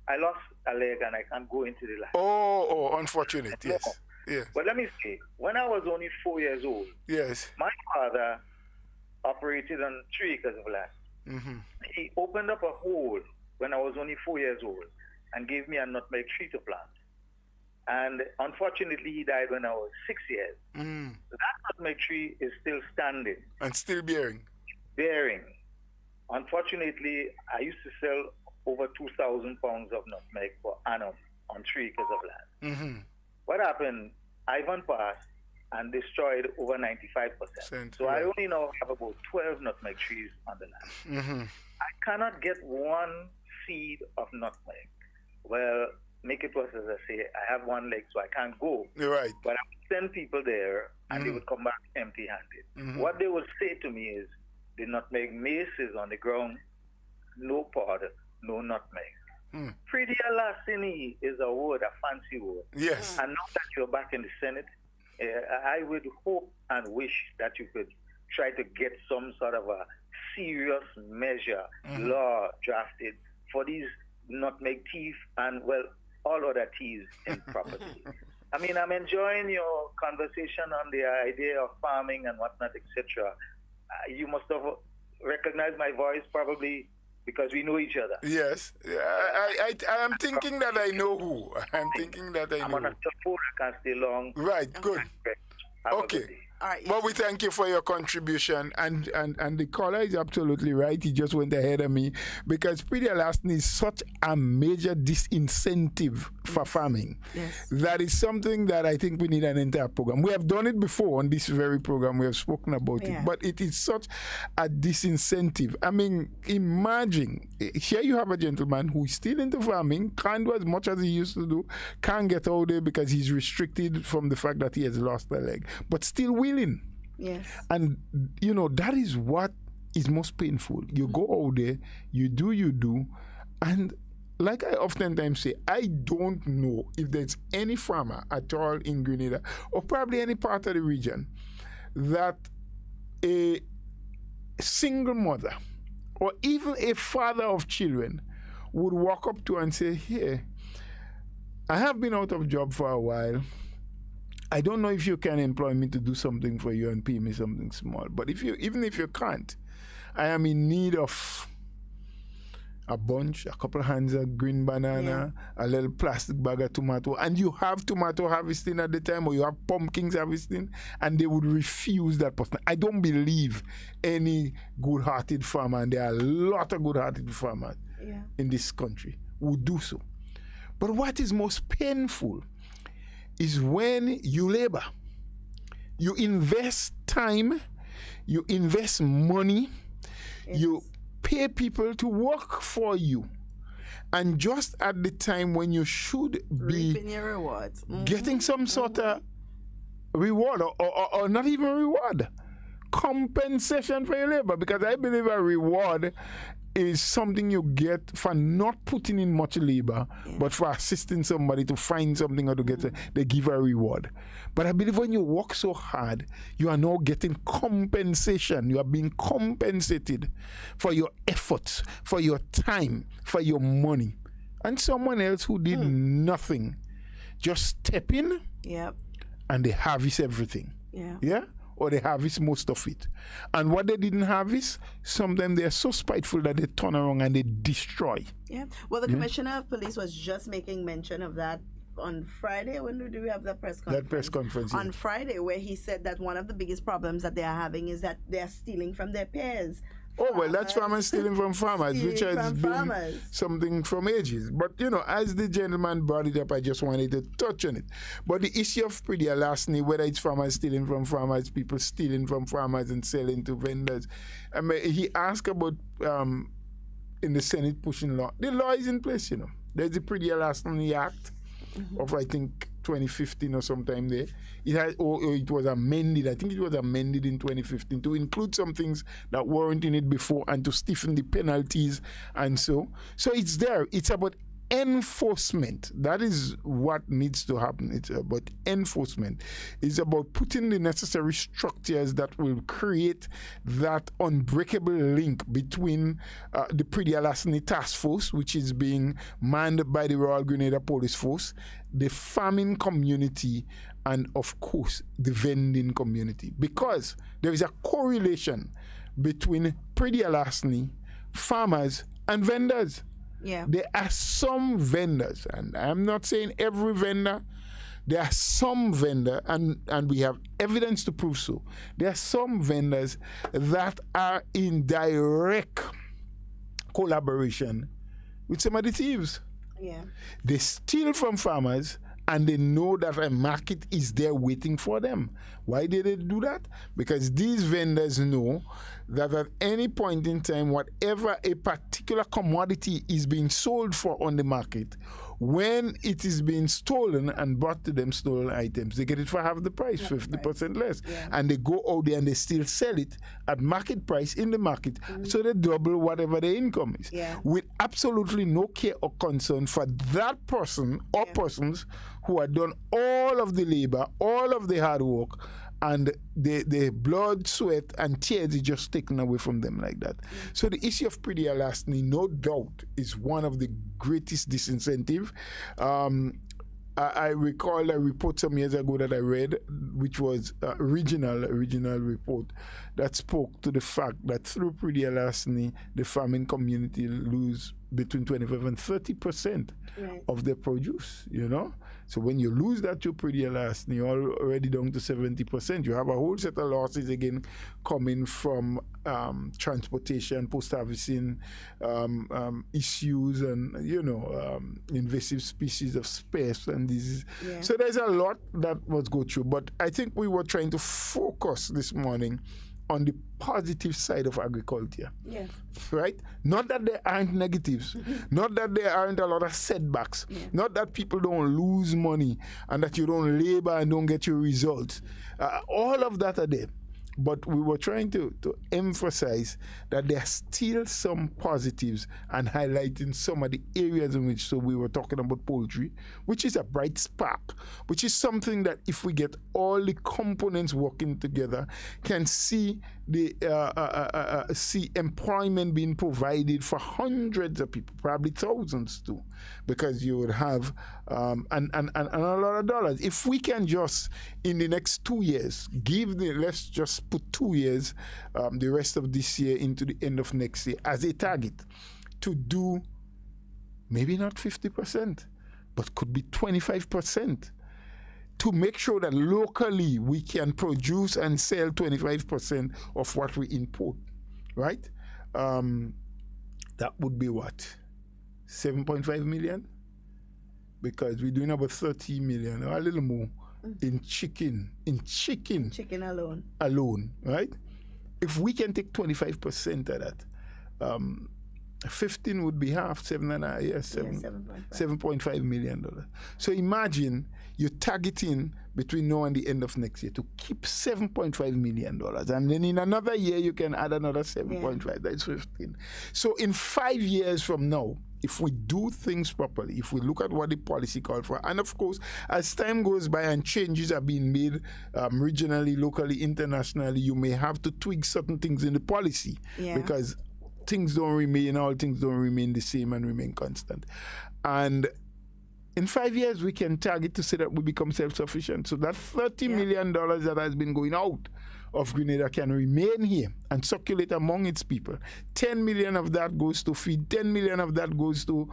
I lost a leg and I can't go into the land. Oh, unfortunate. Yes. Yes. But let me say, when I was only 4 years old, yes, my father operated on 3 acres of land. Mm-hmm. He opened up a hole when I was only 4 years old and gave me a nutmeg tree to plant. And unfortunately, he died when I was 6 years. Mm. That nutmeg tree is still standing. And still bearing. Unfortunately, I used to sell over 2,000 pounds of nutmeg per annum on 3 acres of land. Mm-hmm. What happened? Ivan passed and destroyed over 95%. So I only now have about 12 nutmeg trees on the land. Mm-hmm. I cannot get one seed of nutmeg. Well, make it worse, as I say, I have one leg, so I can't go. You're right. But I would send people there, and they would come back empty-handed. Mm-hmm. What they would say to me is, the nutmeg mace is on the ground, no pod, no nutmeg. Mm. Pretty Alasini is a word, a fancy word. Yes. And now that you're back in the Senate, I would hope and wish that you could try to get some sort of a serious measure, law drafted for these nutmeg teeth and, well, all other teas in property. I mean, I'm enjoying your conversation on the idea of farming and whatnot, etc. You must have recognized my voice probably because we know each other. Yes. I am thinking that I know who. I'm thinking that I know. I'm on a phone, I can't stay long. Right, good. Okay. All right. Well, we thank you for your contribution, and the caller is absolutely right. He just went ahead of me because Pretty Alaskan is such a major disincentive for farming. Yes. That is something that I think we need an entire program. We have done it before on this very program. We have spoken about it, but it is such a disincentive. I mean, imagine here you have a gentleman who is still into farming, can't do as much as he used to do, can't get out there because he's restricted from the fact that he has lost a leg, but still willing. Yes. And, you know, that is what is most painful. You go out there, you do, and like I oftentimes say, I don't know if there's any farmer at all in Grenada, or probably any part of the region, that a single mother, or even a father of children, would walk up to and say, "Here, I have been out of job for a while. I don't know if you can employ me to do something for you and pay me something small. But even if you can't, I am in need of a bunch, a couple of hands of green banana, a little plastic bag of tomato, and you have tomato harvesting at the time, or you have pumpkins harvesting, and they would refuse that person. I don't believe any good-hearted farmer, and there are a lot of good-hearted farmers in this country, would do so. But what is most painful is when you labor, you invest time, you invest money, you pay people to work for you, and just at the time when you should be reaping your rewards, getting some sort of reward, or not even reward, compensation for your labor, because I believe a reward is something you get for not putting in much labor, but for assisting somebody to find something or to get they give a reward. But I believe when you work so hard, you are now getting compensation. You are being compensated for your efforts, for your time, for your money. And someone else who did nothing just step in and they harvest everything. Yeah? Or they harvest most of it. And what they didn't harvest, sometimes they are so spiteful that they turn around and they destroy. Yeah. Well, the Commissioner of Police was just making mention of that on Friday. When do we have that press conference? That press conference. On Friday, where he said that one of the biggest problems that they are having is that they are stealing from their peers. Oh, well, that's farmers stealing from farmers, which has been something from ages. But, you know, as the gentleman brought it up, I just wanted to touch on it. But the issue of pretty Alasni, whether it's farmers stealing from farmers, people stealing from farmers and selling to vendors, I mean, he asked about in the Senate pushing law. The law is in place, you know. There's the Pretty Alasni Act of, I think, 2015 or sometime there. It was amended. I think it was amended in 2015 to include some things that weren't in it before and to stiffen the penalties and so it's there. It's about enforcement. That is what needs to happen. It's about enforcement. It's about putting the necessary structures that will create that unbreakable link between the Pretty Alasni Task Force, which is being manned by the Royal Grenada Police Force, the farming community, and of course the vending community, because there is a correlation between Pretty Alasni, farmers, and vendors. Yeah. There are some vendors, and I'm not saying every vendor, there are some vendors, and we have evidence to prove so. There are some vendors that are in direct collaboration with some of the thieves. Yeah. They steal from farmers and they know that a market is there waiting for them. Why did they do that? Because these vendors know that at any point in time, whatever a particular commodity is being sold for on the market, when it is being stolen and brought to them stolen items, they get it for half the price, 50% less. Yeah. And they go out there and they still sell it at market price in the market. So they double whatever their income is. Yeah. With absolutely no care or concern for that person or persons who have done all of the labor, all of the hard work, and the blood, sweat, and tears is just taken away from them like that. So the issue of Pretty Alasni, no doubt, is one of the greatest disincentive. I recall a report some years ago that I read, which was a regional report that spoke to the fact that through Pretty Alasni, the farming community lose between 25 and 30% of their produce, you know? So when you lose that to Pretty Alasni, you're already down to 70%. You have a whole set of losses again coming from transportation, post-harvesting issues, and, you know, invasive species of pests and diseases. Yeah. So there's a lot that was go through. But I think we were trying to focus this morning on the positive side of agriculture. Yeah. Right? Not that there aren't negatives, not that there aren't a lot of setbacks, not that people don't lose money and that you don't labor and don't get your results. All of that are there. But we were trying to emphasize that there are still some positives and highlighting some of the areas in which, so we were talking about poultry, which is a bright spark, which is something that if we get all the components working together, can see the see employment being provided for hundreds of people, probably thousands too, because you would have and a lot of dollars. If we can just in the next 2 years let's just put 2 years, the rest of this year into the end of next year as a target to do maybe not 50%, but could be 25%. To make sure that locally we can produce and sell 25% of what we import, right? That would be what? 7.5 million? Because we're doing about 30 million or a little more in chicken. Chicken alone. Alone, right? If we can take 25% of that, 15 would be half, 7.5, yes, 7.5 million dollars. So imagine you're targeting between now and the end of next year to keep $7.5 million. And then in another year, you can add another 7.5, that's 15. So in 5 years from now, if we do things properly, if we look at what the policy called for, and of course, as time goes by and changes are being made regionally, locally, internationally, you may have to tweak certain things in the policy because all things don't remain the same and remain constant. And in 5 years, we can target to say that we become self-sufficient. So that $30 million that has been going out of Grenada can remain here and circulate among its people. 10 million of that goes to feed, 10 million of that goes to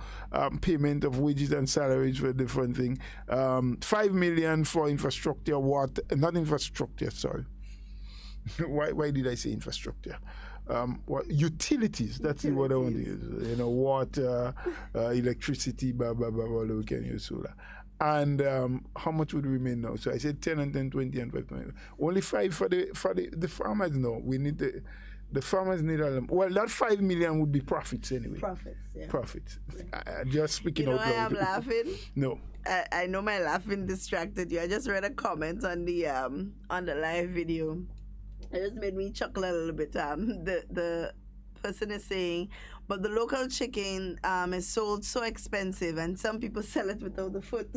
payment of wages and salaries for different things. 5 million for infrastructure, why did I say infrastructure? Utilities, that's what I want to use. Water, electricity, we can use solar. And how much would remain now? So I said 10 and 10, 20 and 5. Only 5 for the farmers now. We need the farmers need all them. Well, that 5 million would be profits anyway. Profits. Yeah. Just speaking out loud. I'm laughing. No. I know my laughing distracted you. I just read a comment on the live video. It just made me chuckle a little bit. The person is saying, but the local chicken is sold so expensive, and some people sell it without the foot.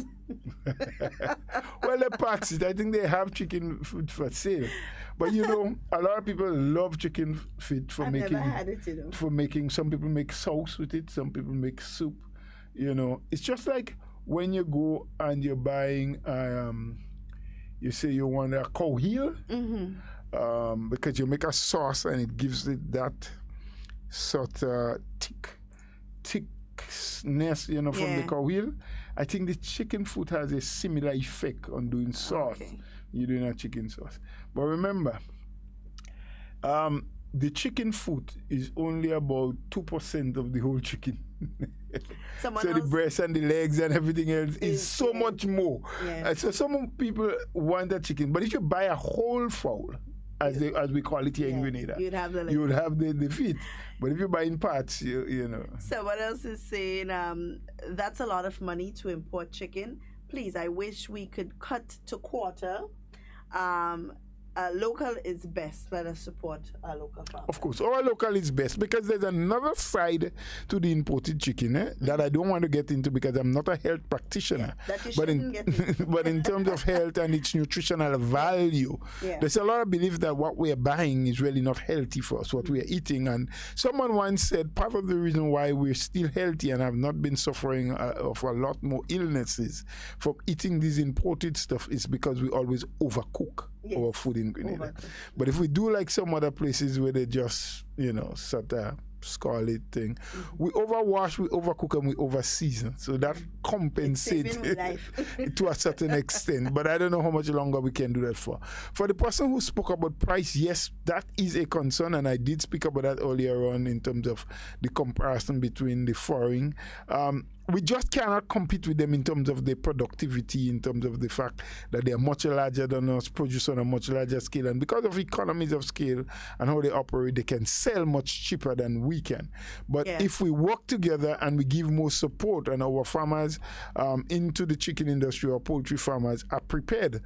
Well, the parts, I think they have chicken food for sale. But a lot of people love chicken feet for making. Never had it, For making, some people make sauce with it, some people make soup. It's just like when you go and you're buying, you say you want a cow heel. Mm-hmm. Because you make a sauce and it gives it that sort of thickness, from the cow heel. I think the chicken foot has a similar effect on doing sauce. Okay. You're doing a chicken sauce. But remember, the chicken foot is only about 2% of the whole chicken. So the breast and the legs and everything else is so much more. Yeah. So some people want a chicken, but if you buy a whole fowl, as we call it here in Grenada, you would have the feet. But if you buy in parts, Someone else is saying that's a lot of money to import chicken. Please, I wish we could cut to quarter. Local is best. Let us support our local farmers. Of course, our local is best because there's another side to the imported chicken that I don't want to get into because I'm not a health practitioner. But in terms of health and its nutritional value, there's a lot of belief that what we are buying is really not healthy for us, what we are eating. And someone once said part of the reason why we're still healthy and have not been suffering of a lot more illnesses from eating this imported stuff is because we always overcook our food in Grenada. But if we do like some other places where they just, sort of scarlet thing, we overwash, we overcook, and we overseason. So that compensates to a certain extent. But I don't know how much longer we can do that for. For the person who spoke about price, yes, that is a concern, and I did speak about that earlier on in terms of the comparison between the foreign. We just cannot compete with them in terms of their productivity, in terms of the fact that they are much larger than us, produce on a much larger scale. And because of economies of scale and how they operate, they can sell much cheaper than we can. But if we work together and we give more support, and our farmers into the chicken industry or poultry farmers are prepared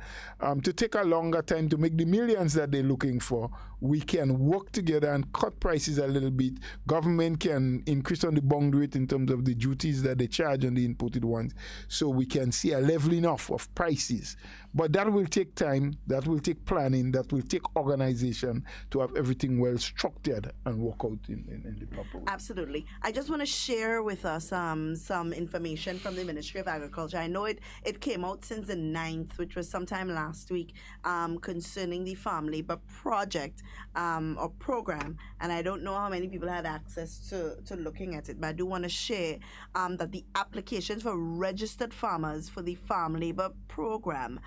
to take a longer time to make the millions that they're looking for, we can work together and cut prices a little bit. Government can increase on the bound rate in terms of the duties that they charge on the imported ones, so we can see a leveling off of prices. But that will take time, that will take planning, that will take organization to have everything well structured and work out in the proper way. Absolutely. I just want to share with us some information from the Ministry of Agriculture. I know it came out since the 9th, which was sometime last week, concerning the Farm Labor Project or program. And I don't know how many people had access to looking at it, but I do want to share that the applications for registered farmers for the Farm Labor Program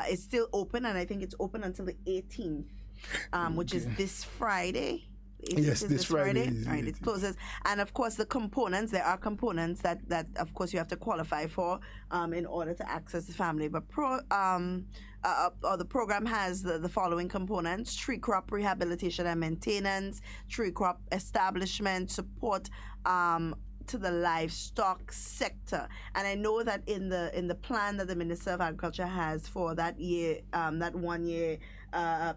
is still open, and I think it's open until the 18th, which is this Friday. Yes, this Friday is Right, it closes. And of course, the components, there are components that of course, you have to qualify for in order to access the family. But the program has the following components: tree crop rehabilitation and maintenance, tree crop establishment, support to the livestock sector. And I know that in the plan that the Minister of Agriculture has for that year, that 1 year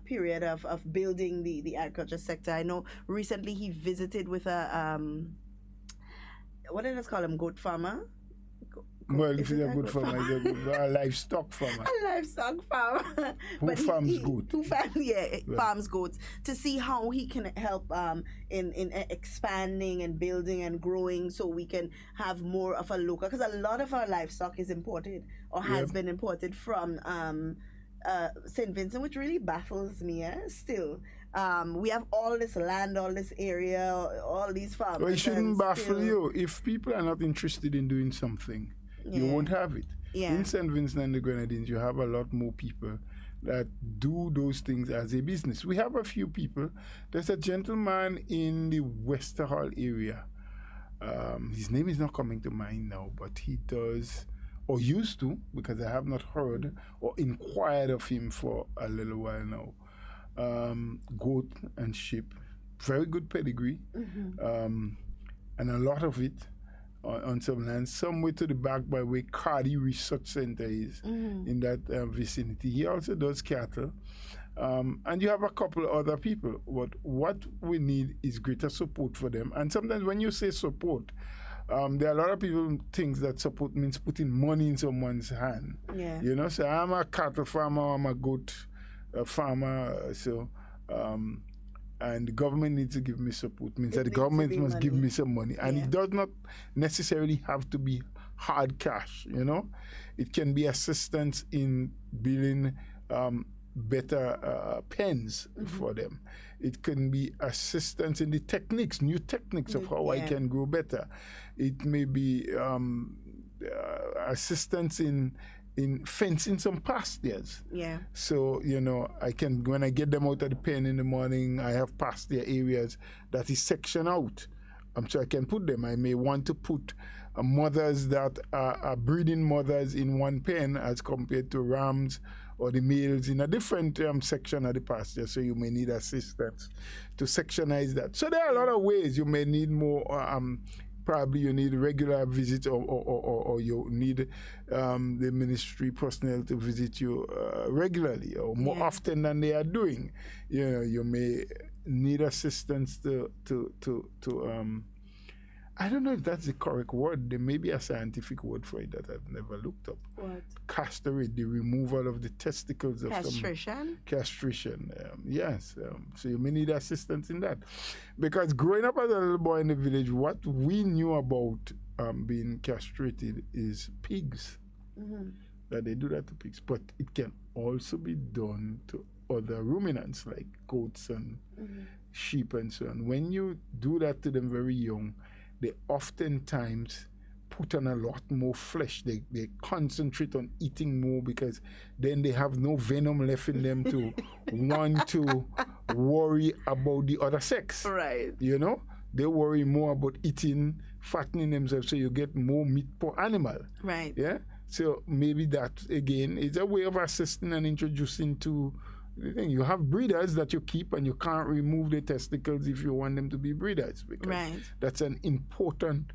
period of building the agriculture sector, I know recently he visited with a what did I call him, goat farmer? Well, if he's a good farmer, he's a livestock farmer. A livestock farmer. Who farms goat? Farms goats, to see how he can help in expanding and building and growing, so we can have more of a local, because a lot of our livestock is imported or has been imported from St. Vincent, which really baffles me still. We have all this land, all this area, all these farmers. Well, it shouldn't baffle you. If people are not interested in doing something, you won't have it. Yeah. In St. Vincent and the Grenadines, you have a lot more people that do those things as a business. We have a few people. There's a gentleman in the Westerhall area. His name is not coming to mind now, but he does, or used to, because I have not heard or inquired of him for a little while now. Goat and sheep, very good pedigree, and a lot of it on some land, somewhere to the back by where Cardi Research Center is, in that vicinity. He also does cattle. And you have a couple of other people. What we need is greater support for them. And sometimes when you say support, there are a lot of people who think that support means putting money in someone's hand. Yeah. You know, so I'm a cattle farmer, I'm a goat farmer, and the government needs to give me support. Means that the government must give me some money. And it does not necessarily have to be hard cash, you know. It can be assistance in building better pens for them. It can be assistance in the techniques, new techniques of how I can grow better. It may be assistance in fencing some pastures. Yeah. So, you know, I can, when I get them out of the pen in the morning, I have pasture areas that is sectioned out. So I can put them. I may want to put mothers that are breeding mothers in one pen as compared to rams or the males in a different section of the pasture. So you may need assistance to sectionize that. So there are a lot of ways. You may need more probably you need regular visits or you need the ministry personnel to visit you regularly or more often than they are doing. You know, you may need assistance to I don't know if that's the correct word. There may be a scientific word for it that I've never looked up. What? Castrate, the removal of the testicles of castration. Castration, yes. So you may need assistance in that, because growing up as a little boy in the village, what we knew about being castrated is pigs. That they do that to pigs, but it can also be done to other ruminants like goats and sheep and so on. When you do that to them very young, they oftentimes put on a lot more flesh. They concentrate on eating more, because then they have no venom left in them to want to worry about the other sex. Right. You know? They worry more about eating, fattening themselves, so you get more meat per animal. Right. Yeah? So maybe that, again, is a way of assisting and introducing to the thing. You have breeders that you keep, and you can't remove the testicles if you want them to be breeders, because that's an important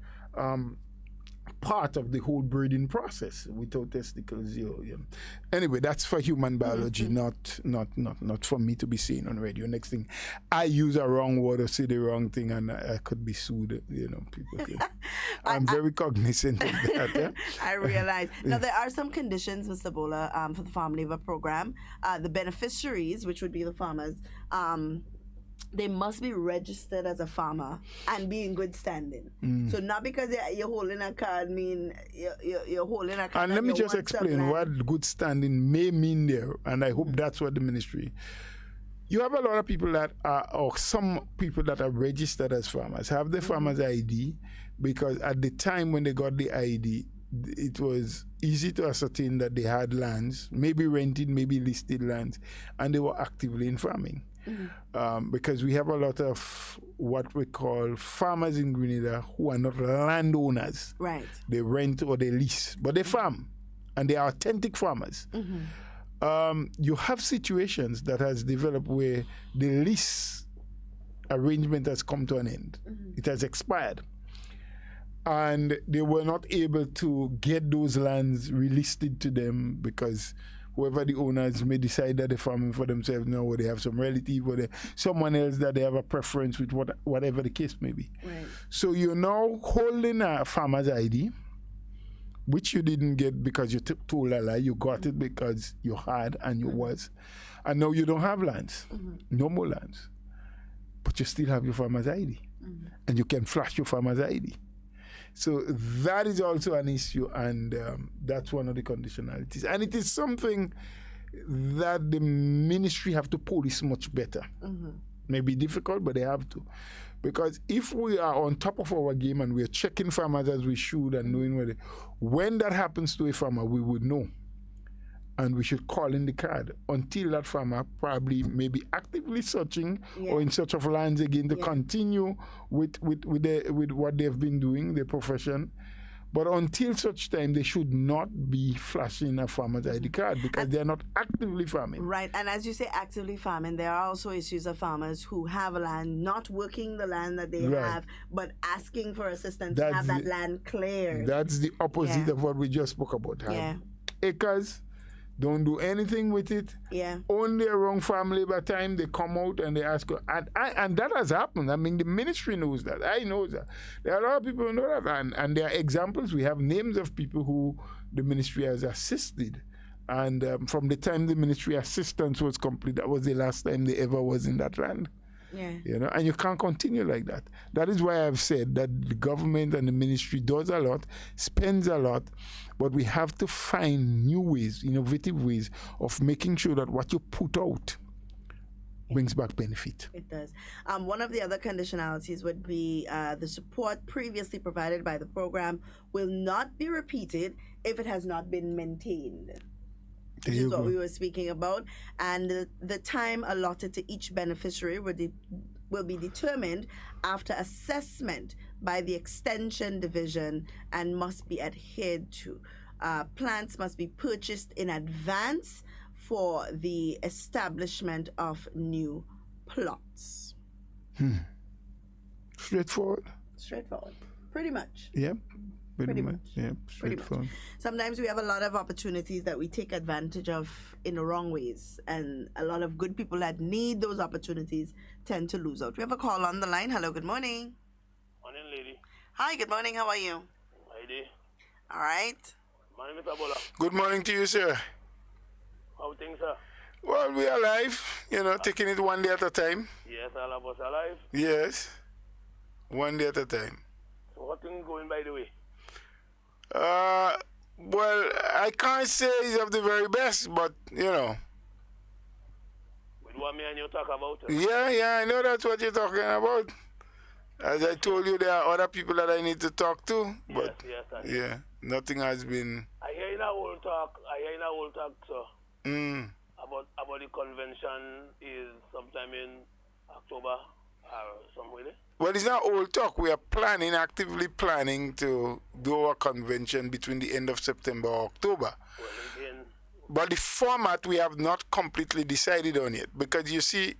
part of the whole breeding process. Without testicles, anyway, that's for human biology, not for me to be saying on radio. Next thing, I use a wrong word or say the wrong thing, and I could be sued. You know, people. I'm very cognizant of that. Yeah? I realize. Now, there are some conditions, Mr. Bola, for the farm labor program. The beneficiaries, which would be the farmers, they must be registered as a farmer and be in good standing. So not because you're holding a card mean you're holding a card. And let me just explain what good standing may mean there, and I hope that's what the ministry. You have a lot of people that are, or some people that are registered as farmers, have the farmer's ID, because at the time when they got the ID, it was easy to ascertain that they had lands, maybe rented, maybe listed lands, and they were actively in farming. because we have a lot of what we call farmers in Grenada who are not landowners. Right. They rent or they lease, but they farm, and they are authentic farmers. You have situations that has developed where the lease arrangement has come to an end. It has expired. And they were not able to get those lands relisted to them because whoever the owners may decide that they're farming for themselves now, or they have some relative, or someone else that they have a preference with, whatever the case may be. Right. So you're now holding a farmer's ID, which you didn't get because you told a lie. You got it because you had and you was. And now you don't have lands, no more lands. But you still have your farmer's ID. And you can flash your farmer's ID. So that is also an issue, and that's one of the conditionalities. And it is something that the ministry have to police much better. May be difficult, but they have to. Because if we are on top of our game and we are checking farmers as we should and knowing when that happens to a farmer, we would know. And we should call in the card until that farmer probably may be actively searching or in search of lands again to continue with what they've been doing, their profession. But until such time, they should not be flashing a farmer's ID card because they're not actively farming. Right, and as you say, actively farming, there are also issues of farmers who have a land, not working the land that they have, but asking for assistance to have that land cleared. That's the opposite of what we just spoke about. Acres, don't do anything with it. Only around farm labor time, they come out and they ask. And that has happened. I mean, the ministry knows that. I know that. There are a lot of people who know that. And there are examples. We have names of people who the ministry has assisted. And from the time the ministry assistance was complete, that was the last time they ever was in that land. You know, and you can't continue like that. That is why I've said that the government and the ministry does a lot, spends a lot, but we have to find new ways, innovative ways of making sure that what you put out brings back benefit. It does. One of the other conditionalities would be the support previously provided by the program will not be repeated if it has not been maintained. Which is what we were speaking about. And the time allotted to each beneficiary will be determined after assessment by the Extension Division and must be adhered to. Plants must be purchased in advance for the establishment of new plots. Straightforward. Pretty much. Yep. Pretty much. Yeah, straightforward. Sometimes we have a lot of opportunities that we take advantage of in the wrong ways, and a lot of good people that need those opportunities tend to lose out. We have a call on the line. Hello, good morning. Morning, lady. Hi, good morning. How are you? Hi, day. All right. Morning, Mr. Bola. Good morning to you, sir. How things, sir? Well, we are alive, taking it one day at a time. Yes, all of us alive. Yes, one day at a time. So what things going, by the way? Well, I can't say it's of the very best, but, With what me and you talk about? Yeah, I know that's what you're talking about. As I told you, there are other people that I need to talk to, but yes, nothing has been... I hear in a whole talk, sir. About the convention is sometime in October or somewhere there. Well, it's not old talk. We are actively planning to do our convention between the end of September or October. Well, again, but the format we have not completely decided on yet. Because you see,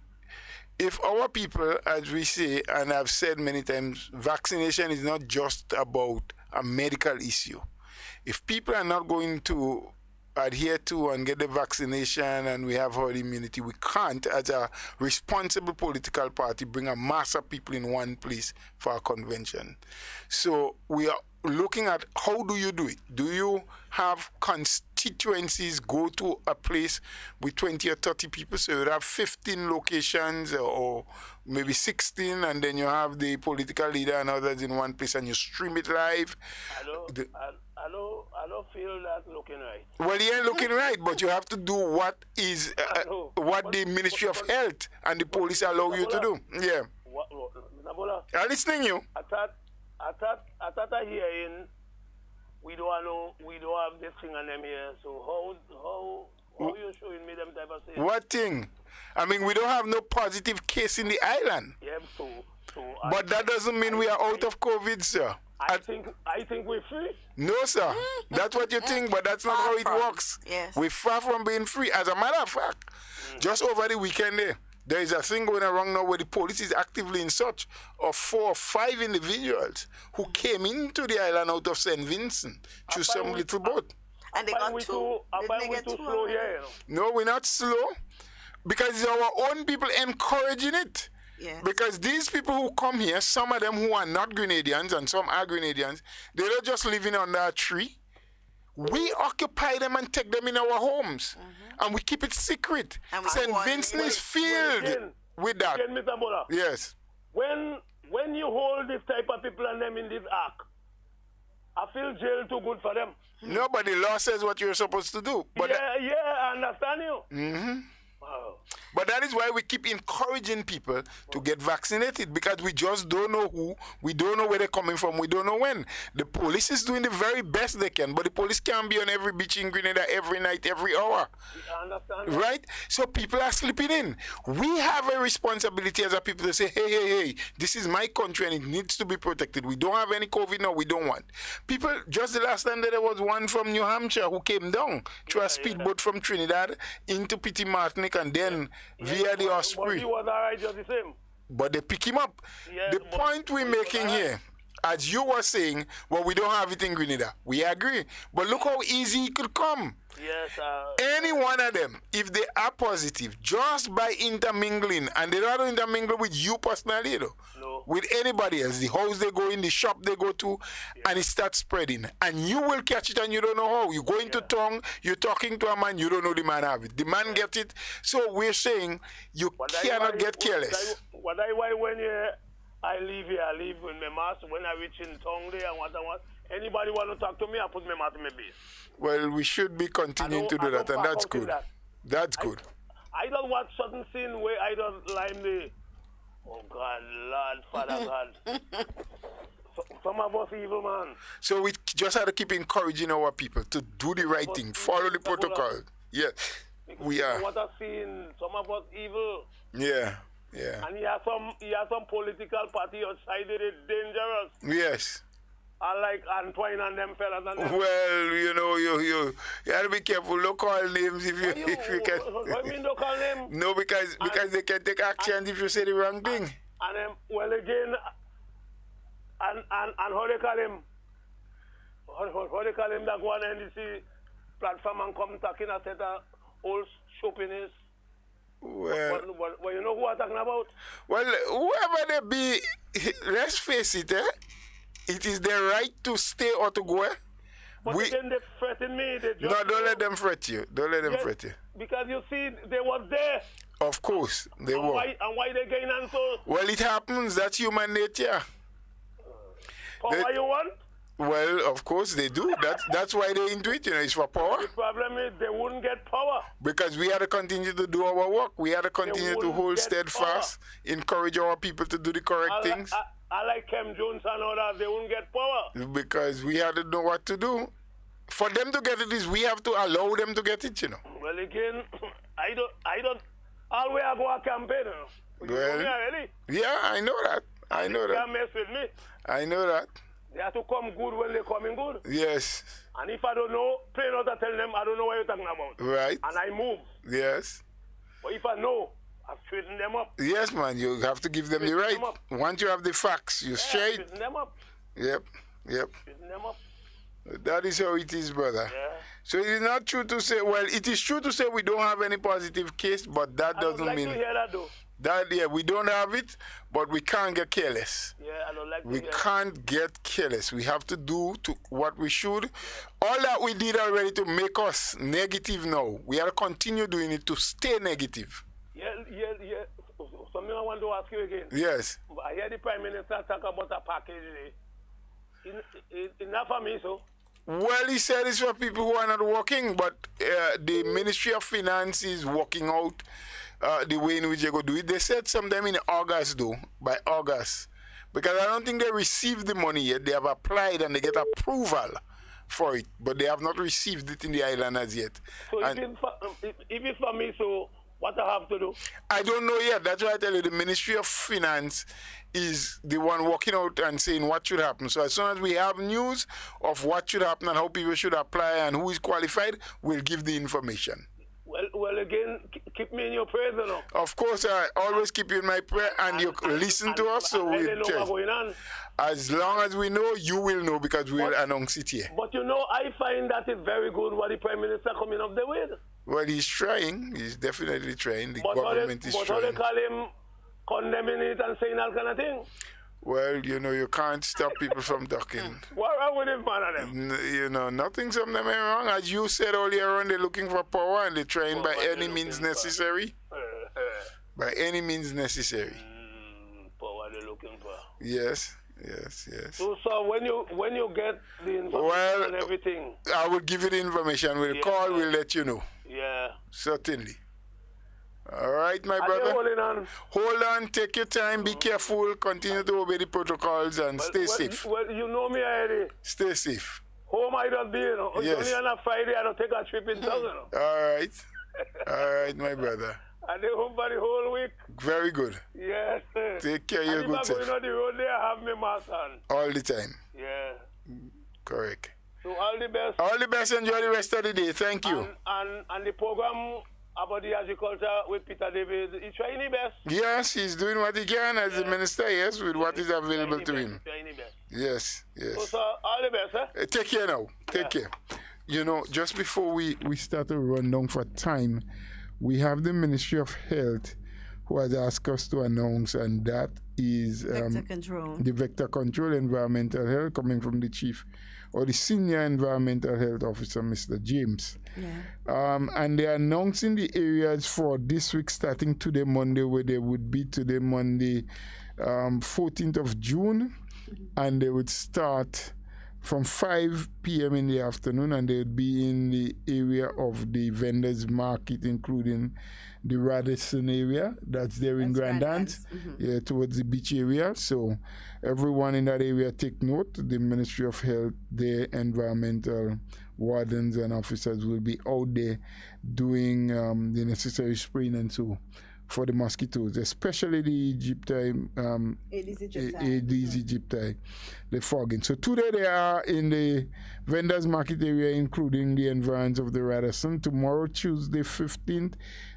if our people, as we say, and I've said many times, vaccination is not just about a medical issue. If people are not going to adhere to and get the vaccination and we have herd immunity, we can't, as a responsible political party, bring a mass of people in one place for a convention. So we are looking at how do you do it? Do you have constituencies go to a place with 20 or 30 people? So you have 15 locations or maybe 16, and then you have the political leader and others in one place and you stream it live. I don't feel that looking right. Well, you ain't looking right, but you have to do what is what the Ministry of Health and the police allow you to do. Yeah. I'm listening you. I thought I hearing we don't have this thing on them here. So how you showing me them type of thing? What thing? I mean, we don't have no positive case in the island. Yeah, so But that doesn't mean we are out of COVID, sir. I think we're free. No, sir. That's what you think, but that's not Far how it from. works. Yes. We're far from being free. As a matter of fact, just over the weekend there is a thing going around now where the police is actively in search of 4 or 5 individuals who came into the island out of St. Vincent to some little boat. And they got two. Didn't they get two slow already? here, you know. No, we're not slow because it's our own people encouraging it. Yes. Because these people who come here, some of them who are not Grenadians and some are Grenadians, they don't just living under a tree. We occupy them and take them in our homes. And we keep it secret. And we St. go on- Vincent is filled again, with that. Again, Mr. Bola, Yes. when you hold this type of people and them in this act, I feel jail too good for them. No, but the law says what you're supposed to do. But Yeah, I understand you. Wow. But that is why we keep encouraging people to get vaccinated, because we just don't know who, we don't know where they're coming from, we don't know when. The police is doing the very best they can, but the police can't be on every beach in Grenada every night, every hour. I understand. Right? So people are slipping in. We have a responsibility as a people to say, hey, this is my country and it needs to be protected. We don't have any COVID now, we don't want. People, just the last time that there was one from New Hampshire who came down through a speedboat from Trinidad into Petit Martinique and then via the But Osprey. he was alright just the same. But they pick him up. Yeah, The but- point we're making here, as you were saying, well, we don't have it in Grenada. We agree. But look how easy it could come. Yes, Any one of them, if they are positive, just by intermingling, and they don't intermingle with you personally, you know, No. with anybody else, the house they go in, the shop they go to, and it starts spreading. And you will catch it and you don't know how. You go into town, you're talking to a man, you don't know the man have it. The man get it. So we're saying you cannot get careless. What I when I leave here, I leave with my mask. When I reach in town there and what I want, anybody want to talk to me, I put my mask in my base. Well, we should be continuing to do that, and that's good. That's good. I don't watch certain scene where I don't lime the, oh God, Lord, Father God. Some of us evil, man. So we just have to keep encouraging our people to do the right thing, follow the protocol. Yes, we are. What I've seen, some of us evil. Yeah. And he has some political party outside it is dangerous. Yes. I like Antoine and them fellas and them. Well, you know, you have to be careful. Don't call names if you can. What do you mean don't call them? No, because they can take action if you say the wrong thing. And well again, and how they call him? How they call him that go on NDC platform and come talking at that old shoppiness? Well, You know who I'm talking about? well, whoever they be, let's face it, it is their right to stay or to go. But again, they threaten me. They just No, don't let them fret you. Don't let them Yes, fret you. Because you see, they was there. Of course, they And were. why they gain and so Well, it happens. That's human nature. power you want? Well, of course they do. That's why they're into it. You know, it's for power. The problem is they wouldn't get power. Because we had to continue to do our work. We had to continue to wouldn't hold get steadfast, encourage our people to do the correct things. I like Kem Jones and all that. They won't get power. Because we had to know what to do. For them to get it is we have to allow them to get it, you know. Well, again, I don't. Always I go a campaign. You know me already. Yeah, I know that. I know They that. can't mess with me. I know that. They have to come good when they coming good. Yes. And if I don't know, plain out I tell them I don't know what you're talking about. Right. And I move. Yes. But if I know, I straighten them up. Yes, man. You have to give them the right. them up. Once you have the facts, you share it. Straighten them up. Yep. Straighten them up. That is how it is, brother. Yeah. So it is not true to say, well, it is true to say we don't have any positive case, but that I would doesn't like mean to hear that though. that, we don't have it, but we can't get careless. Yeah, I don't like to We hear can't get careless. We have to do what we should. All that we did already to make us negative now, we have to continue doing it to stay negative. Yeah. Something I want to ask you again. Yes. I hear the Prime Minister talk about a package today. Enough for me, so. Well, he said it's for people who are not working, but the Ministry of Finance is working out the way in which they go do it. They said sometime in August, though, by August. Because I don't think they received the money yet. They have applied and they get approval for it, but they have not received it in the island as yet. So And if it's for me, so What I have to do? I don't know yet. That's why I tell you the Ministry of Finance is the one walking out and saying what should happen. So as soon as we have news of what should happen and how people should apply and who is qualified, we'll give the information. Well, again, keep me in your prayers, you know. Of course, I always keep you in my prayer, and you listen to us, so we'll know what's tell. going on. As long as we know, you will know, because we'll announce it here. But you know, I find that it's very good what the Prime Minister coming up there with. Well, he's trying. He's definitely trying. The But government is how they trying. call him condemning it and saying all kind of thing? Well, you know, you can't stop people from talking. What wrong with him, man, of them? You know, nothing from them ain't wrong. As you said earlier on, they're looking for power, and they're trying by any means necessary. By any means necessary. Power they're looking for. Yes. So when you get the information and everything, I will give you the information. We'll call, we'll let you know. Yeah. Certainly. All right, my Are brother. you holding on? Hold on, take your time, be careful, continue to obey the protocols, and stay safe. Well, you know me already. Stay safe. Home I don't be, you know. Yes. It's only on a Friday, I don't take a trip in town, you know. All right, my brother. And they home for the whole week. Very good. Yes. Take care of your good self. self. Going on the road there, I have my mask on. All the time. Yeah. Correct. So all the best. All the best. Enjoy the rest of the day. Thank you. And the program about the agriculture with Peter David, he's trying his best. Yes, he's doing what he can as the minister, yes, with what is available to him. Trying his best. Yes. So all the best, eh? Take care now. Take care. You know, just before we start to run down for time, we have the Ministry of Health who has asked us to announce, and that is Vector control. the vector control environmental health, coming from the chief or the senior environmental health officer, Mr. James. Yeah. And they're announcing the areas for this week starting today, Monday, where they would be today, Monday, 14th of June, and they would start from 5 p.m. in the afternoon, and they would be in the area of the vendors market, including the Radisson area, that's there in Grandans, towards the beach area. So everyone in that area take note. The Ministry of Health, their environmental wardens and officers will be out there doing the necessary spraying and so for the mosquitoes, especially the Egypti, Aedes aegypti, the fogging. So today they are in the vendors market area, including the environs of the Radisson. Tomorrow, Tuesday 15th,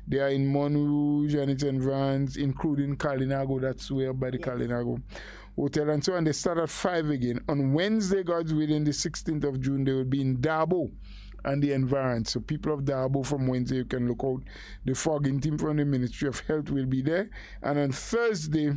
they are in Montrouge and its environs, including Carriacou, that's where by the Carriacou Hotel and so on. They start at 5 again. On Wednesday, God's willing, the 16th of June, they will be in Dabo and the environs. So people of Dabo from Wednesday, you can look out. The fogging team from the Ministry of Health will be there. And on Thursday,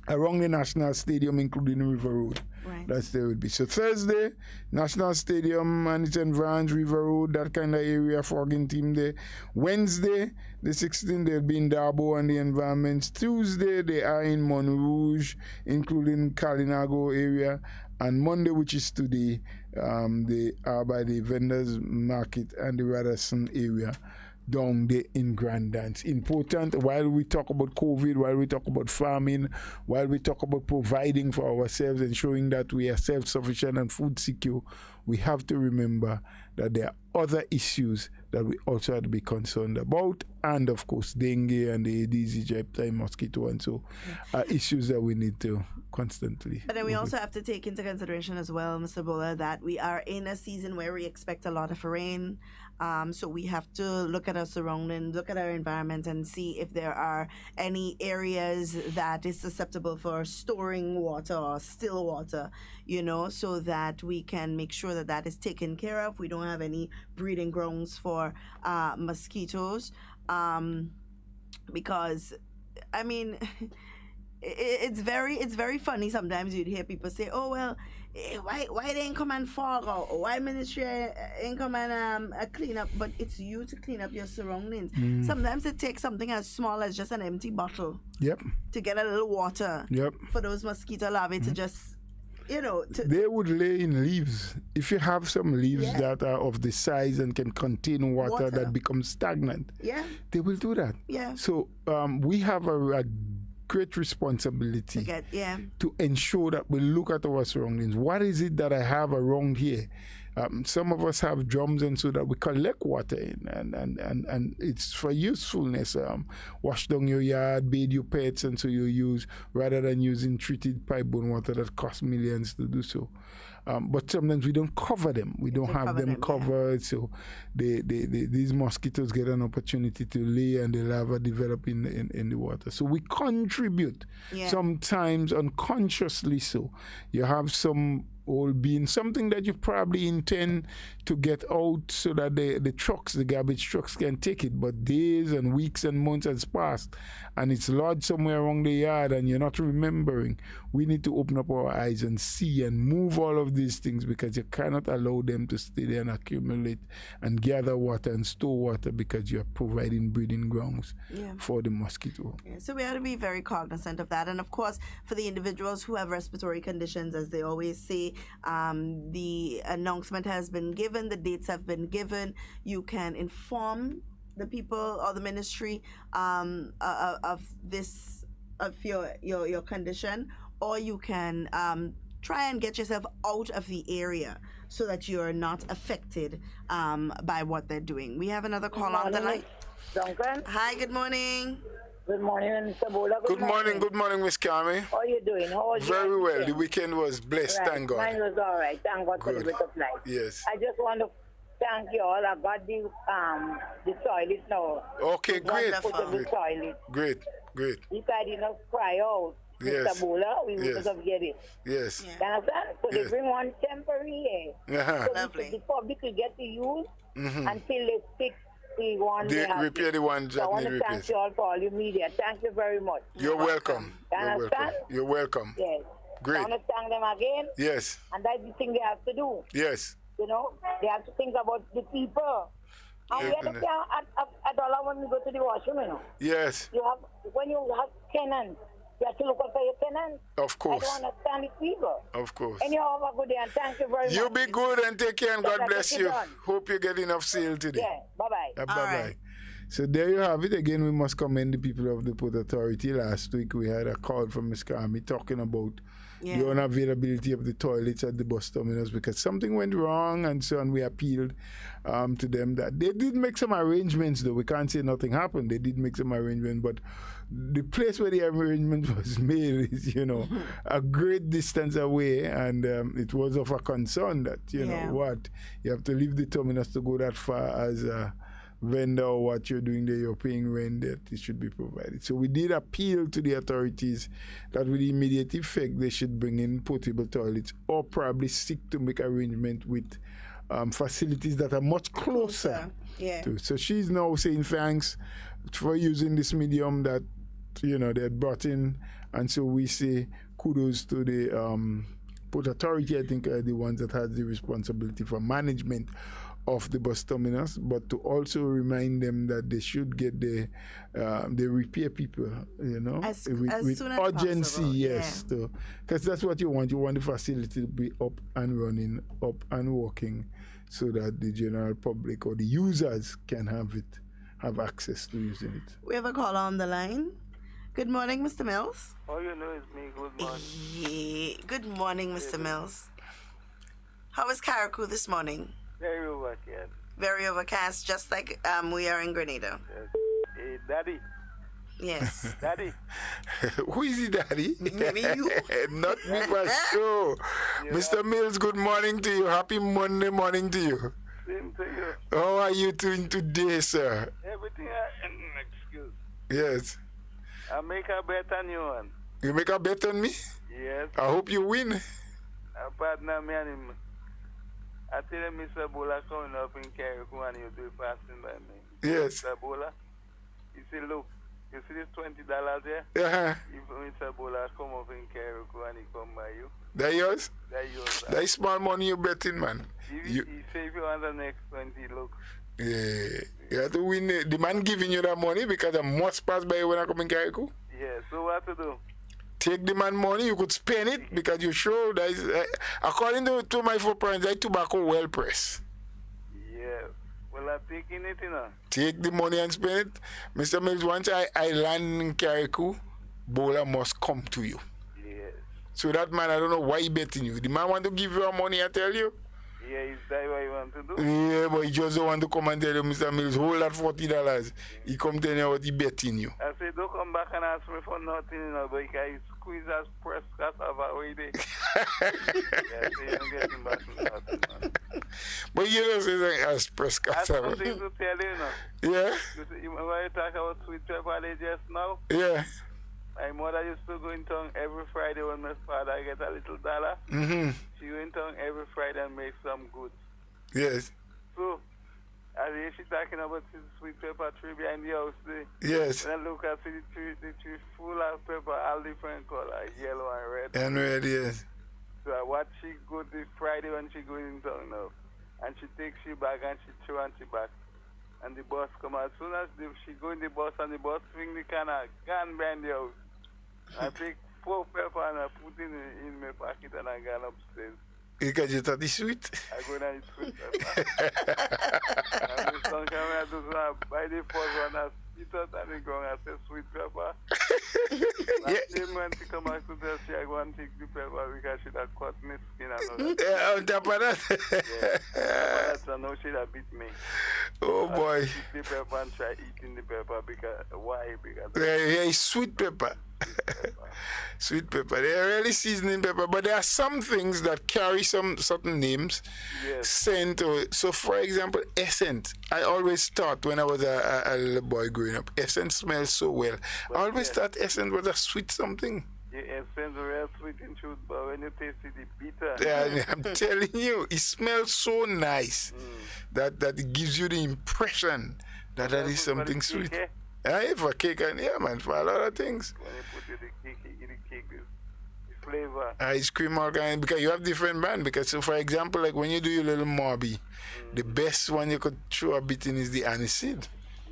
around the National Stadium, including River Road. Right. That's there would be. So Thursday, National Stadium and its environs, River Road, that kind of area, fogging team there. Wednesday, the 16th, they'll be in Dabo and the environments. Tuesday, they are in Montrouge, including Carriacou area. And Monday, which is today, they are by the vendors market and the Radisson area down there in Grandans. Important, while we talk about COVID, while we talk about farming, while we talk about providing for ourselves and showing that we are self-sufficient and food secure, we have to remember that there are other issues that we also have to be concerned about. And of course, dengue and the Aedes aegypti mosquito and so are issues that we need to constantly. But then we also have to take into consideration as well, Mr. Bola, that we are in a season where we expect a lot of rain. So we have to look at our surroundings, look at our environment, and see if there are any areas that is susceptible for storing water or still water, you know, so that we can make sure that that is taken care of. We don't have any breeding grounds for mosquitoes, because, I mean, it's very funny sometimes. You'd hear people say, "Oh well, why they ain't come and fog out? Why ministry ain't come and clean up?" But it's you to clean up your surroundings. Sometimes it takes something as small as just an empty bottle. Yep. To get a little water. Yep. For those mosquito larvae to just, you know. They would lay in leaves. If you have some leaves that are of the size and can contain water that becomes stagnant, they will do that. Yeah. So we have a great responsibility to ensure that we look at our surroundings. What is it that I have around here? Some of us have drums and so that we collect water in, and it's for usefulness. Wash down your yard, bathe your pets, and so you use, rather than using treated pipe-borne water that costs millions to do so. But sometimes we don't cover them. We don't have them covered, so these mosquitoes get an opportunity to lay and the larvae develop in the water. So we contribute, sometimes unconsciously so. You have some old bean, something that you probably intend to get out so that the garbage trucks can take it, but days and weeks and months has passed and it's lodged somewhere around the yard and you're not remembering. We need to open up our eyes and see and move all of these things, because you cannot allow them to stay there and accumulate and gather water and store water, because you're providing breeding grounds for the mosquito. Yeah, so we have to be very cognizant of that. And of course, for the individuals who have respiratory conditions, as they always say, the announcement has been given, the dates have been given. You can inform the people or the ministry of your condition, or you can try and get yourself out of the area so that you're not affected by what they're doing. We have another call on the line. Duncan. Hi, good morning. Good morning, Mr. Bola. Good morning, Miss Carmi. How are you doing? How was Very your well. weekend? The weekend was blessed, Right. thank God. Mine was all right. Thank God for the Good. bit of life. Yes. I just want to thank you all. I got the toilet now. Okay, great. Put on the toilet. Great. If I did not cry out, Yes. Mr. Bola, we Yes. would have get it. Yes. You understand? So Yes. they bring one temporary here. Uh-huh. So Lovely. the public will get to use until they fix the one they have. Repair the one So I that want need to thank repairs. you all for all your media. Thank you very much. You're welcome. You You're welcome. understand? You're welcome. Yes. Great. I want to thank them again, Yes. and that's the thing they have to do. Yes. You know, they have to think about the people. And we have to pay a dollar when we go to the washroom, you know. Yes. When you have tenants, you have to look out for your tenants. Of course. I don't understand the people. Of course. And you have a good day, and thank you very much. You be good and take care, and God Yes, bless get you. it done. Hope you get enough sale today. Yeah, bye-bye. Bye-bye. right. So there you have it. Again, we must commend the people of the Port Authority. Last week we had a call from Ms. Carmi talking about the unavailability of the toilets at the bus terminals because something went wrong, and so on. We appealed to them that they did make some arrangements, though. We can't say nothing happened. They did make some arrangements, but the place where the arrangement was made is, a great distance away, and it was of a concern that, you have to leave the terminus to go that far as a vendor or what you're doing there, you're paying rent, that it should be provided. So we did appeal to the authorities that with immediate effect they should bring in portable toilets or probably seek to make arrangement with facilities that are much closer. To. So she's now saying thanks for using this medium that they had brought in, and so we say kudos to the Port Authority. I think are the ones that had the responsibility for management of the bus terminus, but to also remind them that they should get the repair people, as with soon as urgency, possible. yes, because that's what you want. You want the facility to be up and running, up and working, so that the general public or the users can have access to using it. We have a call on the line. Good morning, Mr. Mills. Oh, you know it's me. Good morning. Yeah. Good morning, Mr. Mills. How was Carriacou this morning? Very overcast. Very overcast, just like we are in Grenada. Yes. Hey, Daddy. Yes. Daddy. Who is he, Daddy? Maybe you. Not me for sure. Mr. Mills, good morning to you. Happy Monday morning to you. Same to you. How are you doing today, sir? Everything excuse. Yes. I make a bet on you one. You make a bet on me? Yes. I hope you win. A partner me and him. I tell him Mr. Bola coming up in Carriacou and you do passing by me. Yes. Mr. Bola, he said, look, you see this $20 here? Uh-huh. If Mr. Bola come up in Carriacou and he come by you, That yours? that's yours. That is small money you betting, man. He say if you want the next 20, look. Yeah. You have to win it. The man giving you that money because I must pass by you when I come in Carriacou. Yeah, so what to do? Take the man money, you could spend it because you show that is, according to my footprints, that tobacco well pressed. Yeah, well, I'm taking it, Take the money and spend it. Mr. Mills, once I land in Carriacou, Bola must come to you. Yes. So that man, I don't know why he betting you. The man want to give you money, I tell you. Yeah, is that what you want to do? Yeah, but he just don't want to come and tell you, Mr. Mills, hold that $40. He come tell you what he betting you. I said, don't come back and ask me for nothing, you know, but you can squeeze that press cassava away there. Yeah, so you don't get him back to nothing, man. But you know, say as press I have cassava. something to tell you, you know. Yeah? You remember you talk about sweet pepper there just now? Yeah. My mother used to go in town every Friday when my father get a little dollar. Mm-hmm. She went in town every Friday and make some goods. Yes. So, as if she talking about the sweet pepper tree behind the house there. Yes. When I look at the tree full of pepper, all different color, yellow and red. And red, yes. So I watch she go this Friday when she go in town now. And she takes she bag and she throw and she back. And the bus come as soon as she go in the bus and the bus swing the can of gun behind the house. I take 4 pepper and I put it in my pocket and I gone upstairs. Because you thought it's sweet. I go down and sweet pepper. And the son come and do so buy the first one, I spit out and the ground, I say sweet pepper. And then when she come back to tell she I go and take the pepper because she had cut my skin and all that. Yeah, on top of that. Yeah. That's I know she had beat me. Oh boy. I pick the pepper and try eating the pepper because why? Because Yeah, it's sweet pepper. Sweet pepper. They're really seasoning pepper, but there are some things that carry some certain names. Yes. Scent or so. For example, essence. I always thought when I was a little boy growing up, essence smells so well. I always thought essence was a sweet something. the essence real sweet in truth, but when you taste it, it's bitter. Yeah, I'm telling you, it smells so nice that it gives you the impression that that is something sweet. Yeah, for cake and yeah, man, for a lot of things. When you put it in the cake, the flavor. Ice cream, all kind, because you have different brand. Because so, for example, like when you do your little Morby, the best one you could throw a bit in is the aniseed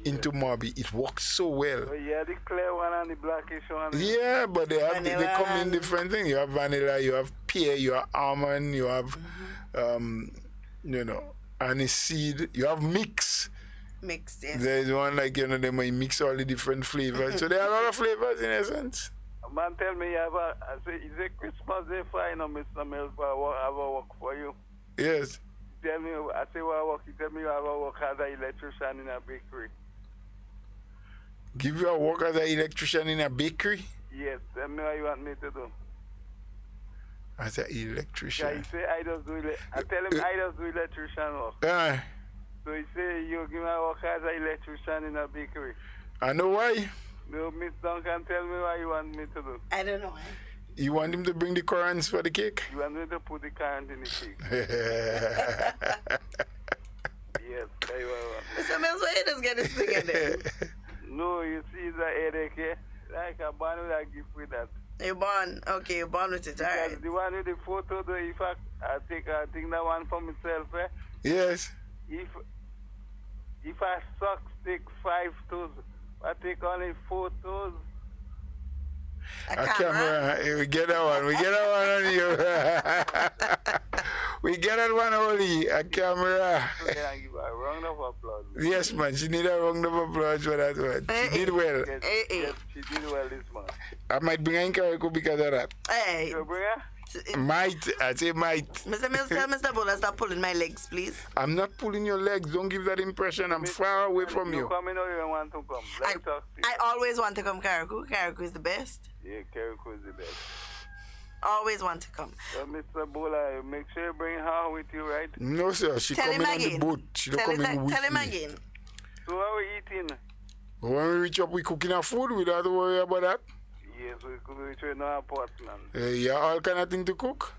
into Morby. It works so well. Oh, yeah, the clear one and the blackish one. Yeah, but they have they come in and- different things. You have vanilla, you have pear, you have almond, you have aniseed, you have mix. Mixed, yes. There's one like they might mix all the different flavors. So there are a lot of flavors in essence. Man, tell me, I say, is it Christmas Day fine or Mr. Mills for I have a work for you? Yes. Tell me, I say, what I work, you tell me you have a work as an electrician in a bakery. Give you a work as an electrician in a bakery? Yes, tell me what you want me to do. As an Yeah, electrician. he say, I just do I tell him I just do electrician work. So he say, you give me a work as an electrician in a bakery. I know why. No, Miss Duncan, tell me what you want me to do. I don't know. You want him to bring the currants for the cake? You want me to put the current in the cake. Yes, that's what I want. Mr. Mills, where you just get this thing in there? No, you see the headache here? Like a man with a gift with that. You're born. Okay, you're born with it. All right. Because the one with the photo, though, if I take that one for myself, Yes. If I take 5 toes, I take only 4 toes. A camera. Hey, we get that one. We get that one on you. We get that one only. A camera. So can I give her a round of applause? Yes, man. She need a round of applause for that one. She did well. Yes, Hey, hey. yes, she did well this month. I might bring her in Carriacou because of that. Hey, You bring her? Might. I say might. Mr. Mills, tell Mr. Bola stop pulling my legs, please. I'm not pulling your legs. Don't give that impression. I'm far away from You you. coming or you don't want to come? Let me talk to you. I always want to come Carriacou. Carriacou is the best. Yeah, Carriacou is the best. Always want to come. So, Mr. Bola, make sure you bring her with you, right? No, sir. She Tell him coming on the again. boat. She don't Tell come in him, with tell him me. again. So, how we eating? When we reach up, we cooking our food. We don't have to worry about that. Yes, we could reach in our apartment. Yeah, all kind of thing to cook.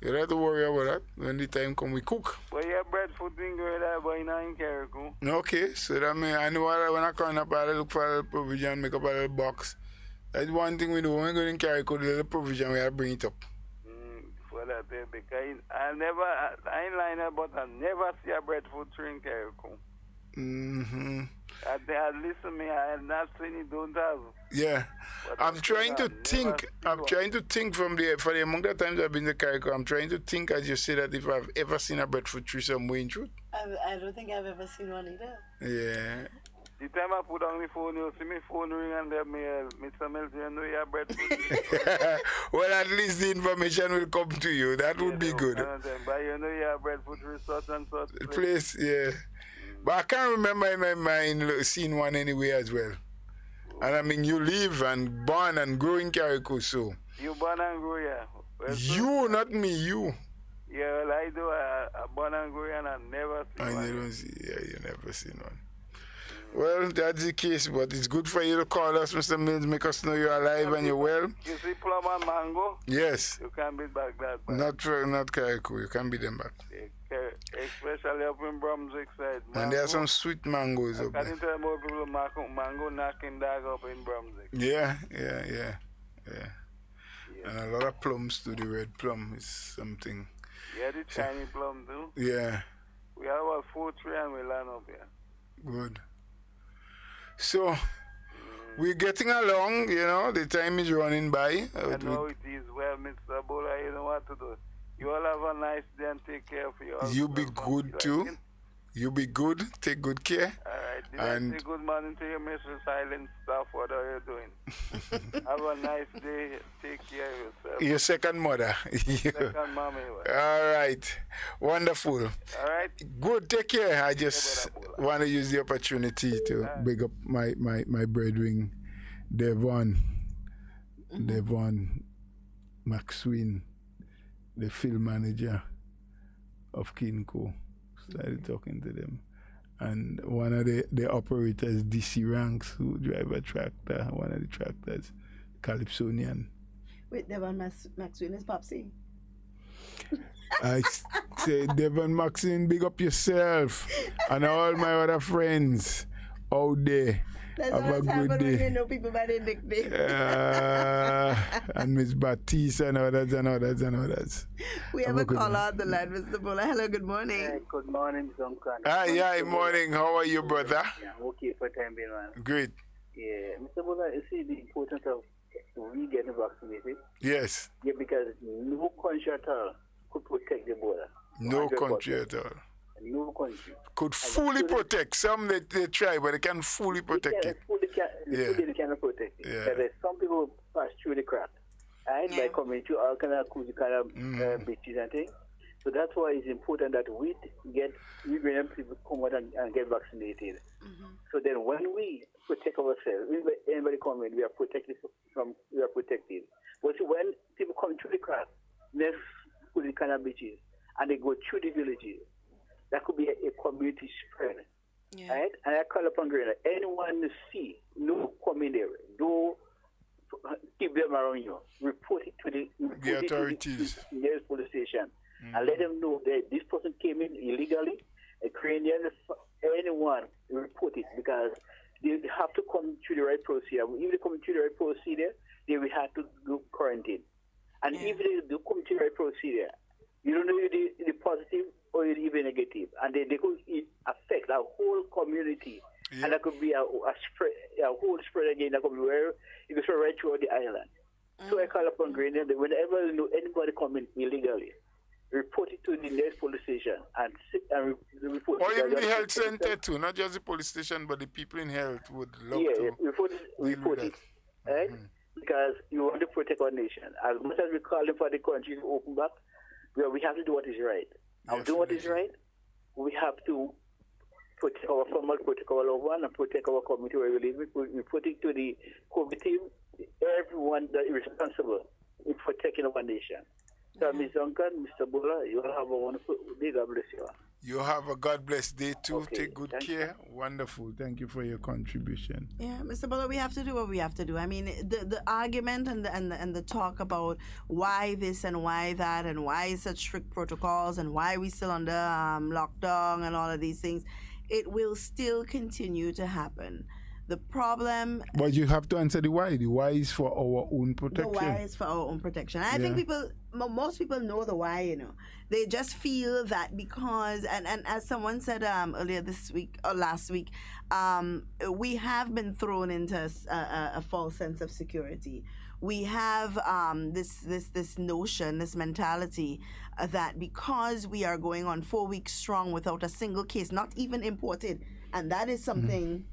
You don't have to worry about that. When the time come, we cook. But yeah, breadfruit thing going there, but in Carriacou. Okay, so that means I know when I come up, I look for a little provision, make up a little box. That's one thing we do. When we go in Carriacou, the little provision, we have to bring it up. For that, because I ain't lying about I never see a breadfruit tree in Carriacou. Mm-hmm. I listen me, I have not seen it, don't have. Yeah. But I'm trying to never think. see I'm one. trying to think for the amount of times I've been to Carriacou, I'm trying to think as you say that if I've ever seen a breadfruit tree somewhere in truth. I don't think I've ever seen one either. Yeah. The time I put on my phone, you see me phone ring and there, Mr. Mills, you know your breadfruit. Well, at least the information will come to you. That would be good. But you know your breadfruit resort and such Place, yeah. But I can't remember in my mind seeing one anywhere as well. And I mean, you live and born and grow in Carriacou, so. You born and grow, yeah. You, not me, you. Yeah, well, I do. I born and grow and I never seen one. And you don't see, yeah, you never seen one. Well, that's the case, but it's good for you to call us, Mr. Mills, make us know you're alive and you're well. You see plum and mango? Yes. You can't beat back that. Not Carriacou, you can't beat them back. Especially up in Brunswick side. Mango. And there are some sweet mangoes up there. I can tell more people mango knocking dog up in Brunswick. Yeah. And a lot of plums too, the red plum is something. Yeah, the tiny plum too. Yeah. We have a 4 tree and we land up here. Good. So, we're getting along, you know, the time is running by. I know it is. Well, Mr. Bola, you know what to do. You all have a nice day and take care of your You be good too. You be good, take good care. All right. And say good morning to your Mr. Silent Staff. What are you doing? Have a nice day. Take care of yourself. Your second mother. Second mommy. All right. Wonderful. All right. Good, take care. I just want to use the opportunity to big up my brethren, Devon McSween, the field manager of Kinko. Started talking to them. And one of the operators, DC Ranks, who drive a tractor, one of the tractors, Calypsonian. Wait, Devon McSween is Popsy? I say, Devon McSween, big up yourself and all my other friends out there. That's have a good day. When you know people by their nickname. And Miss Batiste and others. We have a caller on the line, Mr. Bola. Hello, good morning. Yeah, good morning, Duncan. Yeah, morning. How are you, brother? Yeah, okay for time being, man. Great. Yeah, Mr. Bola, you see the importance of we getting vaccinated? Yes. Yeah, because no country at all could protect the border. No country at all. No country could fully protect. Some they try, but they can't fully protect it. They cannot protect it. Yeah. Because some people pass through the crack. And by coming to all kind of bitches and things. So that's why it's important that we bring people come out and get vaccinated. Mm-hmm. So then when we protect ourselves, anybody come in, we are protected. But when people come through the crack, let's put the kind of bitches, and they go through the villages. That could be a community spread, right? And I call upon Grenada. Anyone you see, no come in there. Don't keep them around you. Report it to the authorities, the nearest police station, and let them know that this person came in illegally. A Ukrainian, anyone, report it because they have to come through the right procedure. If they come through the right procedure, they will have to go quarantine. And if they do come through the right procedure, you don't know the positive or even negative, and they could affect our whole community, and that could be a whole spread again. That could be where it could spread right throughout the island. So I call upon Grenada, whenever you know anybody coming illegally, report it to the nearest police station and report. Or even the health center too, not just the police station, but the people in health would love to. Report it, right? Because you want to protect our nation. As much as we're calling for the country to open back, we have to do what is right. And do what is right, we have to protect our family, protect our loved one, and protect our community where we live. We put it to the COVID team, everyone that is responsible in protecting our nation. So, Ms. Duncan, Mr. Bola, you all have a wonderful day. God bless you. You have a God bless day too. Okay, take good care. Wonderful. Thank you for your contribution. Yeah, Mr. Bola, we have to do what we have to do. I mean, the argument and the talk about why this and why that and why such strict protocols and why we still under lockdown and all of these things, it will still continue to happen. The problem... But you have to answer the why. The why is for our own protection. The why is for our own protection. I think most people know the why, you know. They just feel that because, and as someone said earlier this week or last week, we have been thrown into a false sense of security. We have this notion, this mentality that because we are going on 4 weeks strong without a single case, not even imported, and that is something...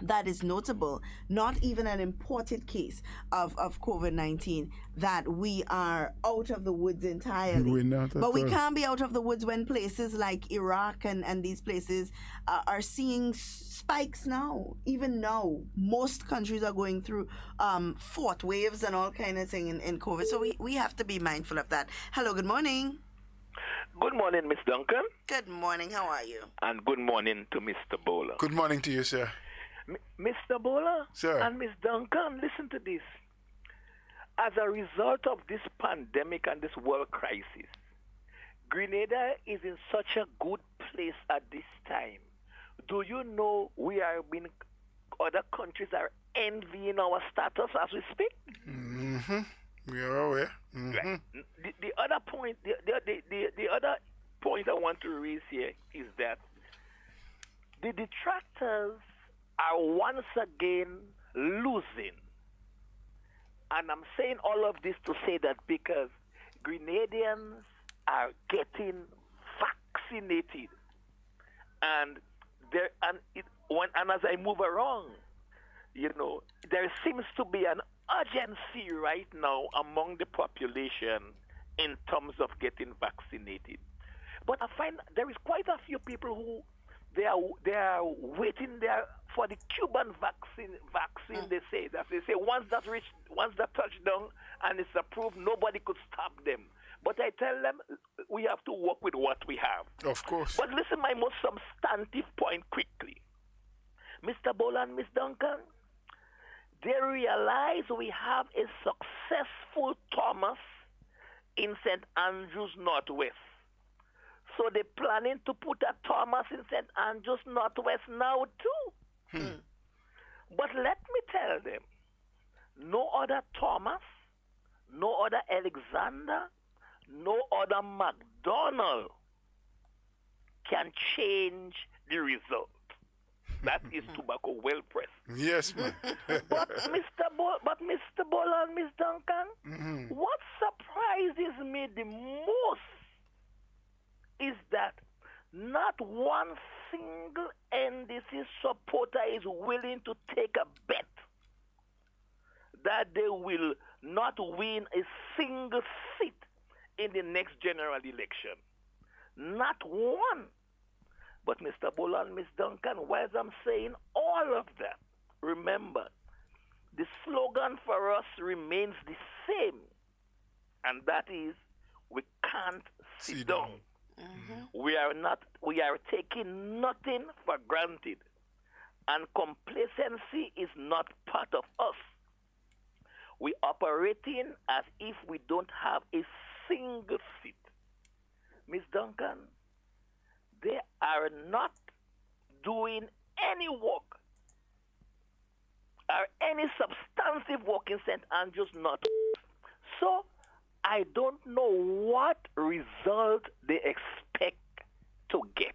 that is notable, not even an imported case of COVID-19, that we are out of the woods entirely. We're not But at we all. can't be out of the woods when places like Iraq and these places are seeing spikes now. Even now, most countries are going through fourth waves and all kind of thing in COVID. So we have to be mindful of that. Hello, good morning. Good morning, Miss Duncan, Good morning. How are you? and good morning to Mr. Bowler. Good morning to you, sir. Mr. Bowler Sir. and Miss Duncan, listen to this. As a result of this pandemic and this world crisis, Grenada is in such a good place at this time. Do you know other countries are envying our status as we speak? Mm-hmm. We are aware. Mm-hmm. Right. The other point, the other point I want to raise here is that the detractors are once again losing. And I'm saying all of this to say that because Grenadians are getting vaccinated, and as I move around, there seems to be an urgency right now among the population in terms of getting vaccinated. But I find there is quite a few people who they are waiting there for the Cuban vaccine. They say once that touched down and it's approved, nobody could stop them. But I tell them we have to work with what we have. Of course. But listen, my most substantive point quickly, Mr. Bola and Miss Duncan. They realize we have a successful Thomas in St. Andrews Northwest. So they're planning to put a Thomas in St. Andrews Northwest now too. But let me tell them, no other Thomas, no other Alexander, no other McDonald can change the result. That is tobacco well pressed. Yes, man. But Mr. Bola and Miss Duncan, what surprises me the most is that not one single NDC supporter is willing to take a bet that they will not win a single seat in the next general election. Not one. But Mr. Bola and Miss Duncan, whilst I'm saying all of that, remember, the slogan for us remains the same, and that is, we can't sit down. We are taking nothing for granted, and complacency is not part of us. We're operating as if we don't have a single seat. Miss Duncan, they are not doing any work or any substantive work in St. Andrews North. So I don't know what result they expect to get.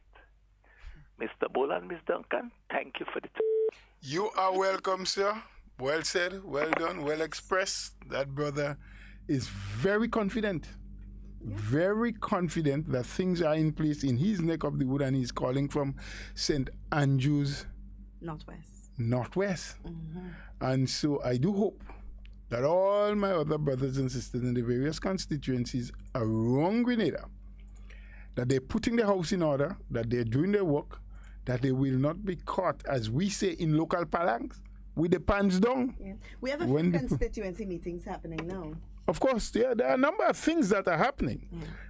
Mr. Bola and Miss Duncan, thank you for the time. You are welcome, sir. Well said, well done, well expressed. That brother is very confident. Very confident that things are in place in his neck of the wood, and he's calling from St. Andrews Northwest. And so I do hope that all my other brothers and sisters in the various constituencies around Grenada, that they're putting their house in order, that they're doing their work, that they will not be caught, as we say in local parlance, with the pants down. Yeah. We have a few constituency meetings happening now. Of course, there are a number of things that are happening.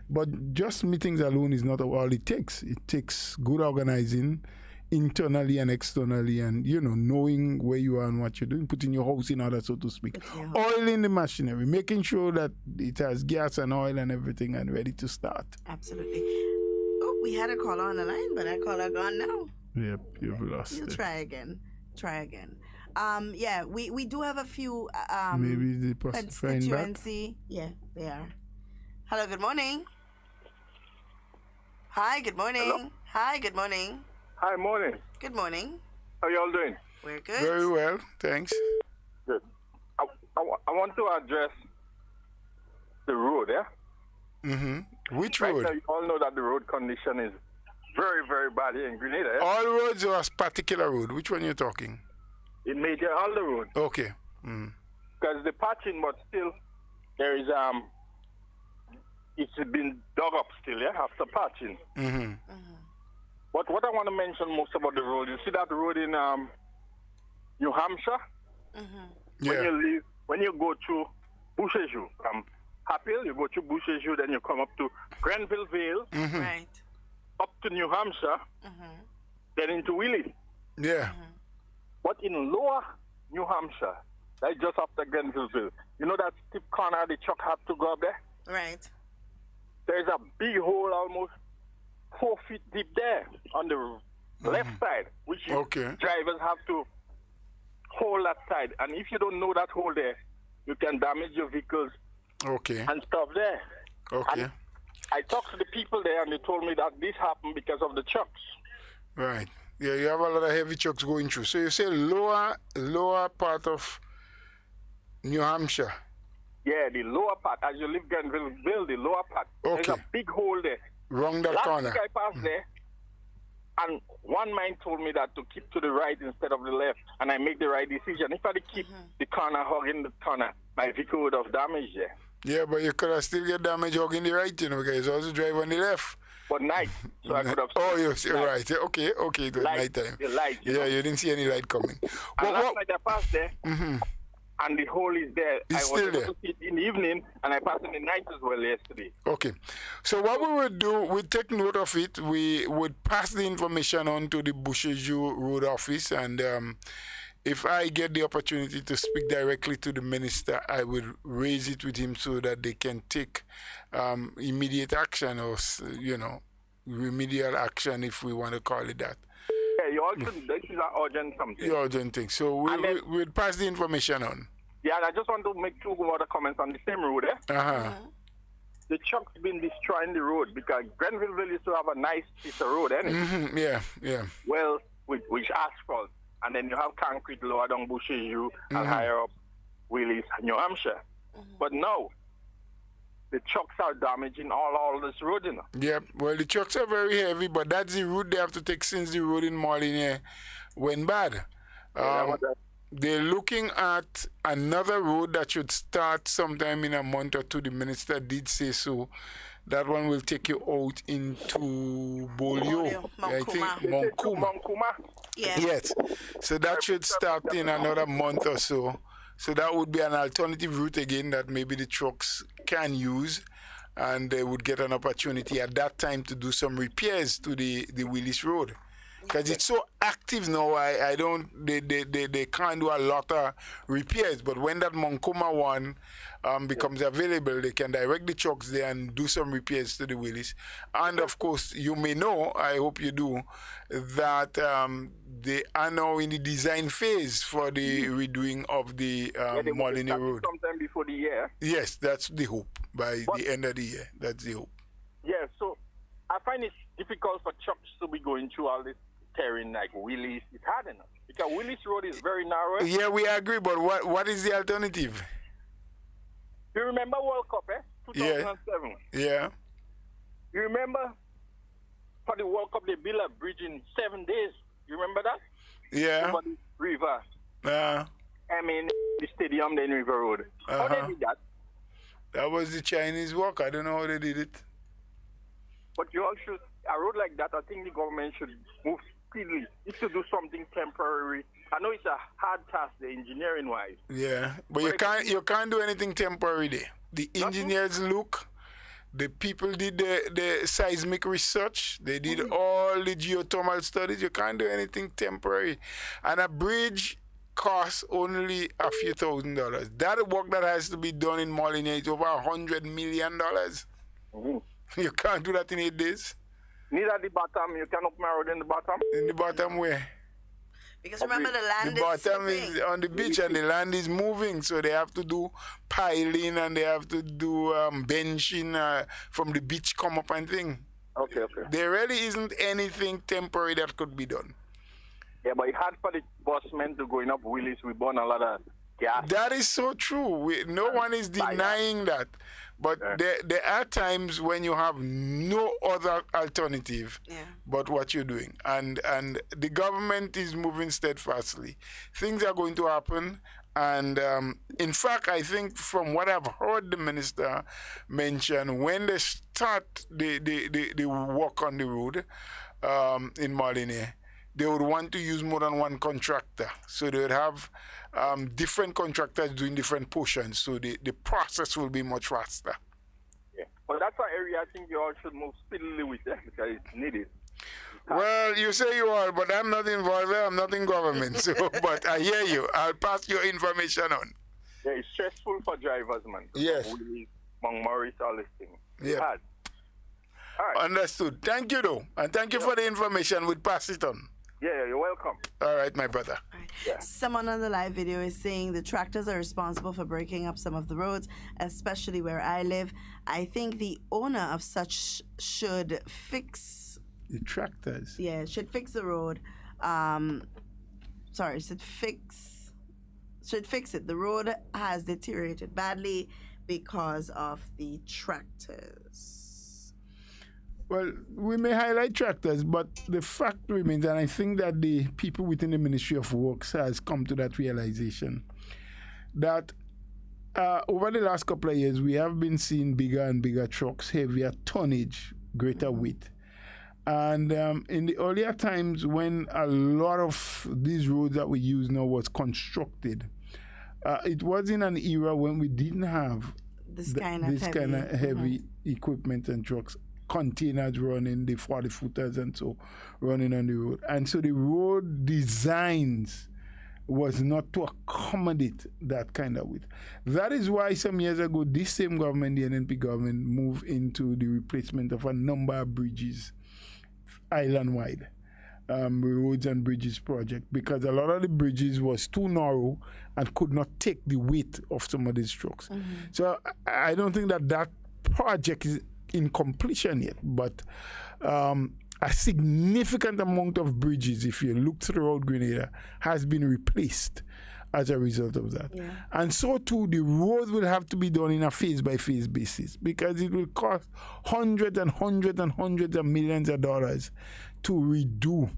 But just meetings alone is not all it takes. It takes good organizing internally and externally, and, knowing where you are and what you're doing, putting your house in order, so to speak. Oil in the machinery, making sure that it has gas and oil and everything and ready to start. Absolutely. Oh, we had a caller on the line, but that caller gone now. Yep, you've lost it. You'll try again. We do have a few maybe the constituency. Yeah, they are. Hello, good morning. Hi, good morning. Hello? Hi, good morning. Hi, morning. Good morning. How y'all doing? We're good. Very well, thanks. Good. I want to address the road, yeah? Which Right road? now, you all know that the road condition is very, very bad here in Grenada. Yeah? All roads or a particular road? Which one are you talking? It made all the road. Okay. Because the patching, but still, there is, it's been dug up still, yeah, after patching. But what I want to mention most about the road, you see that road in New Hampshire? Yeah. When you go through Boucherville, from Hapill, you go through Boucherville, then you come up to Grenville Vale, Right. up to New Hampshire, then into Willie. Yeah. But in lower New Hampshire, like just after Grenville, you know that steep corner the truck had to go up there? Right. There's a big hole almost 4 feet deep there on the left side, which drivers have to hold that side. And if you don't know that hole there, you can damage your vehicles and stuff there. Okay. And I talked to the people there and they told me that this happened because of the trucks. Right. Yeah, you have a lot of heavy trucks going through. So you say lower part of New Hampshire. Yeah, the lower part. As you leave Grenville, the lower part. There's a big hole there. Wrong that corner. Last week I passed there, and one man told me that to keep to the right instead of the left, and I make the right decision. If I had keep the corner, hugging the corner, my vehicle would have damaged there. Yeah, but you could have still get damage hugging the right, you know, because you also drive on the left. But night, so I could have... Oh, you're right. Okay, it was night time. The light, you didn't see any light coming. And last night I passed there, and the hole is there. It's still there. I was able to see it in the evening, and I passed in the night as well yesterday. Okay. So what we would do, we'd take note of it. We would pass the information on to the Boucherville Road Office, and if I get the opportunity to speak directly to the minister, I would raise it with him so that they can take immediate action or, remedial action, if we want to call it that. Yeah, you also, this is an urgent something. Urgent thing. So we'll pass the information on. Yeah, and I just want to make two other comments on the same road, The truck's been destroying the road because Grenville used to have a nice piece of road, Yeah. Well, with asphalt. And then you have concrete lower down Boucherville and higher up Willis, New Hampshire. But now, the trucks are damaging all this road, you know. Yep. Well, the trucks are very heavy, but that's the route they have to take since the road in Molyneux went bad. They're looking at another road that should start sometime in a month or two. The minister did say so. That one will take you out into Bolio. I think Monkuma. Yes. So that should start in another month or so. So that would be an alternative route again that maybe the trucks can use, and they would get an opportunity at that time to do some repairs to the Willis Road. Because it's so active now, they can't do a lot of repairs. But when that Monkuma one becomes available, they can direct the trucks there and do some repairs to the Willis. And of course, you may know, I hope you do, that they are now in the design phase for the redoing of the Molyneux Road. Sometime before the year. Yes, that's the hope. By the end of the year, that's the hope. Yeah, so I find it difficult for trucks to be going through all this terrain like Willis. It's hard enough because Willis Road is very narrow. Yeah, we agree, but what is the alternative? You remember World Cup, 2007? Yeah. You remember for the World Cup they built a bridge in 7 days? You remember that? Yeah. Over the river. I mean, the stadium, then River Road. How they did that? That was the Chinese work. I don't know how they did it. But you all should, a road like that, I think the government should move speedily. It should do something temporary. I know it's a hard task, the engineering-wise. Yeah, but you can't do anything temporary there. The engineers look, the people did the seismic research, they did all the geothermal studies. You can't do anything temporary. And a bridge costs only a few $1,000s. That work that has to be done in Molyneux is over $100 million. You can't do that in 8 days. Neither at the bottom. You can open a road in the bottom. In the bottom where? Because remember the land the bottom is on the beach and the land is moving, so they have to do piling and they have to do benching from the beach come up and thing. Okay. There really isn't anything temporary that could be done. Yeah, but it's hard for the busmen to going up Willis. We burn a lot of gas. That is so true. No one is denying that. But there are times when you have no other alternative but what you're doing. And the government is moving steadfastly. Things are going to happen. And in fact, I think from what I've heard the minister mention, when they start the work on the road in Marlene, they would want to use more than one contractor. So they would have different contractors doing different portions. So the process will be much faster. Yeah. But that's an area I think you all should move speedily with that because it's needed. Well, you say you are, but I'm not involved. I'm not in government. So, but I hear you. I'll pass your information on. Yeah, it's stressful for drivers, man. Yes. Montgomery, all this thing. Yeah. All right. Understood. Thank you, though. And thank you for the information. We'll pass it on. Yeah, you're welcome. All right, my brother. All right. Someone on the live video is saying the tractors are responsible for breaking up some of the roads, especially where I live. I think the owner of such should fix... The tractors? Yeah, should fix the road. Should fix it. The road has deteriorated badly because of the tractors. Well, we may highlight tractors, but the fact remains, and I think that the people within the Ministry of Works has come to that realization, that over the last couple of years, we have been seeing bigger and bigger trucks, heavier tonnage, greater weight. And in the earlier times when a lot of these roads that we use now was constructed, it was in an era when we didn't have this kind of heavy equipment and trucks, containers running, the 40-footers and so running on the road. And so the road designs was not to accommodate that kind of width. That is why some years ago, this same government, the NNP government, moved into the replacement of a number of bridges island-wide, roads and bridges project, because a lot of the bridges was too narrow and could not take the weight of some of these trucks. So I don't think that project is in completion yet, but a significant amount of bridges, if you look throughout Grenada, has been replaced as a result of that. Yeah. And so too, the road will have to be done in a phase-by-phase basis because it will cost hundreds and hundreds and hundreds of millions of dollars to redo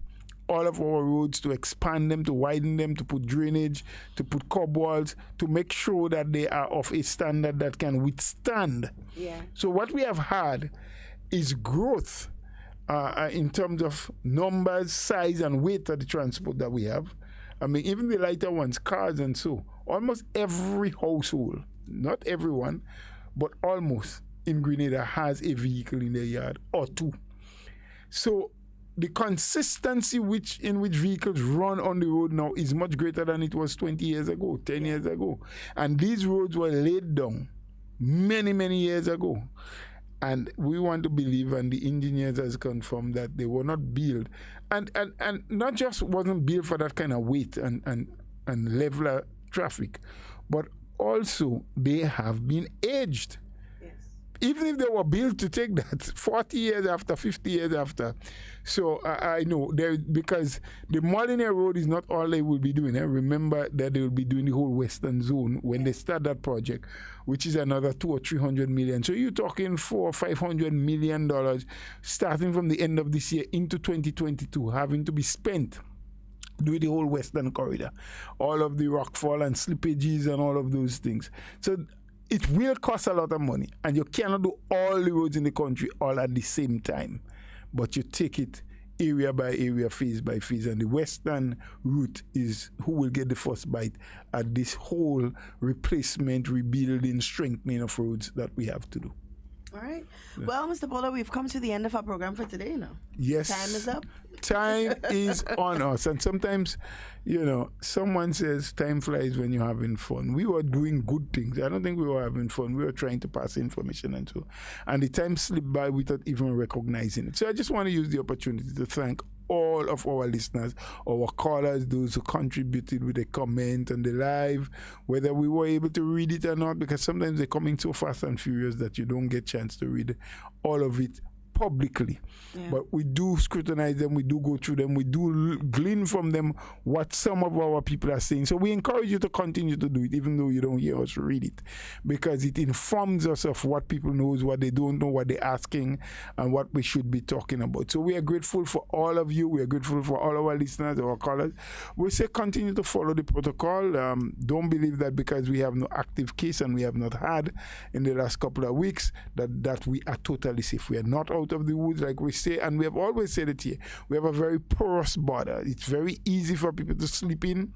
all of our roads, to expand them, to widen them, to put drainage, to put curb walls, to make sure that they are of a standard that can withstand. Yeah. So what we have had is growth in terms of numbers, size, and weight of the transport that we have. I mean, even the lighter ones, cars and so, almost every household, not everyone, but almost in Grenada has a vehicle in their yard or two. So the consistency in which vehicles run on the road now is much greater than it was 20 years ago, 10 years ago. And these roads were laid down many, many years ago. And we want to believe, and the engineers has confirmed, that they were not built. And not just wasn't built for that kind of weight and level traffic, but also they have been aged. Yes. Even if they were built to take that 40 years after, 50 years after. So I know, because the Molyneux Road is not all they will be doing. Remember that they will be doing the whole western zone when they start that project, which is another $200 or $300 million. So you're talking $400 or $500 million starting from the end of this year into 2022, having to be spent doing the whole western corridor, all of the rockfall and slippages and all of those things. So it will cost a lot of money, and you cannot do all the roads in the country all at the same time. But you take it area by area, phase by phase, and the western route is who will get the first bite at this whole replacement, rebuilding, strengthening of roads that we have to do. All right. Well, Mr. Bola, we've come to the end of our program for today now. Yes. Time is up. Time is on us. And sometimes, someone says time flies when you're having fun. We were doing good things. I don't think we were having fun. We were trying to pass information and so. And the time slipped by without even recognizing it. So I just want to use the opportunity to thank all of our listeners, our callers, those who contributed with a comment on the live, whether we were able to read it or not, because sometimes they're coming so fast and furious that you don't get a chance to read all of it publicly. But we do scrutinize them, we do go through them, we do glean from them what some of our people are saying. So we encourage you to continue to do it, even though you don't hear us read it, because it informs us of what people knows, what they don't know, what they're asking, and what we should be talking about. So we are grateful for all of you. We are grateful for all our listeners, our callers. We say continue to follow the protocol. Don't believe that because we have no active case and we have not had in the last couple of weeks that we are totally safe. We are not out of the woods, like we say, and we have always said it here. We have a very porous border. It's very easy for people to slip in,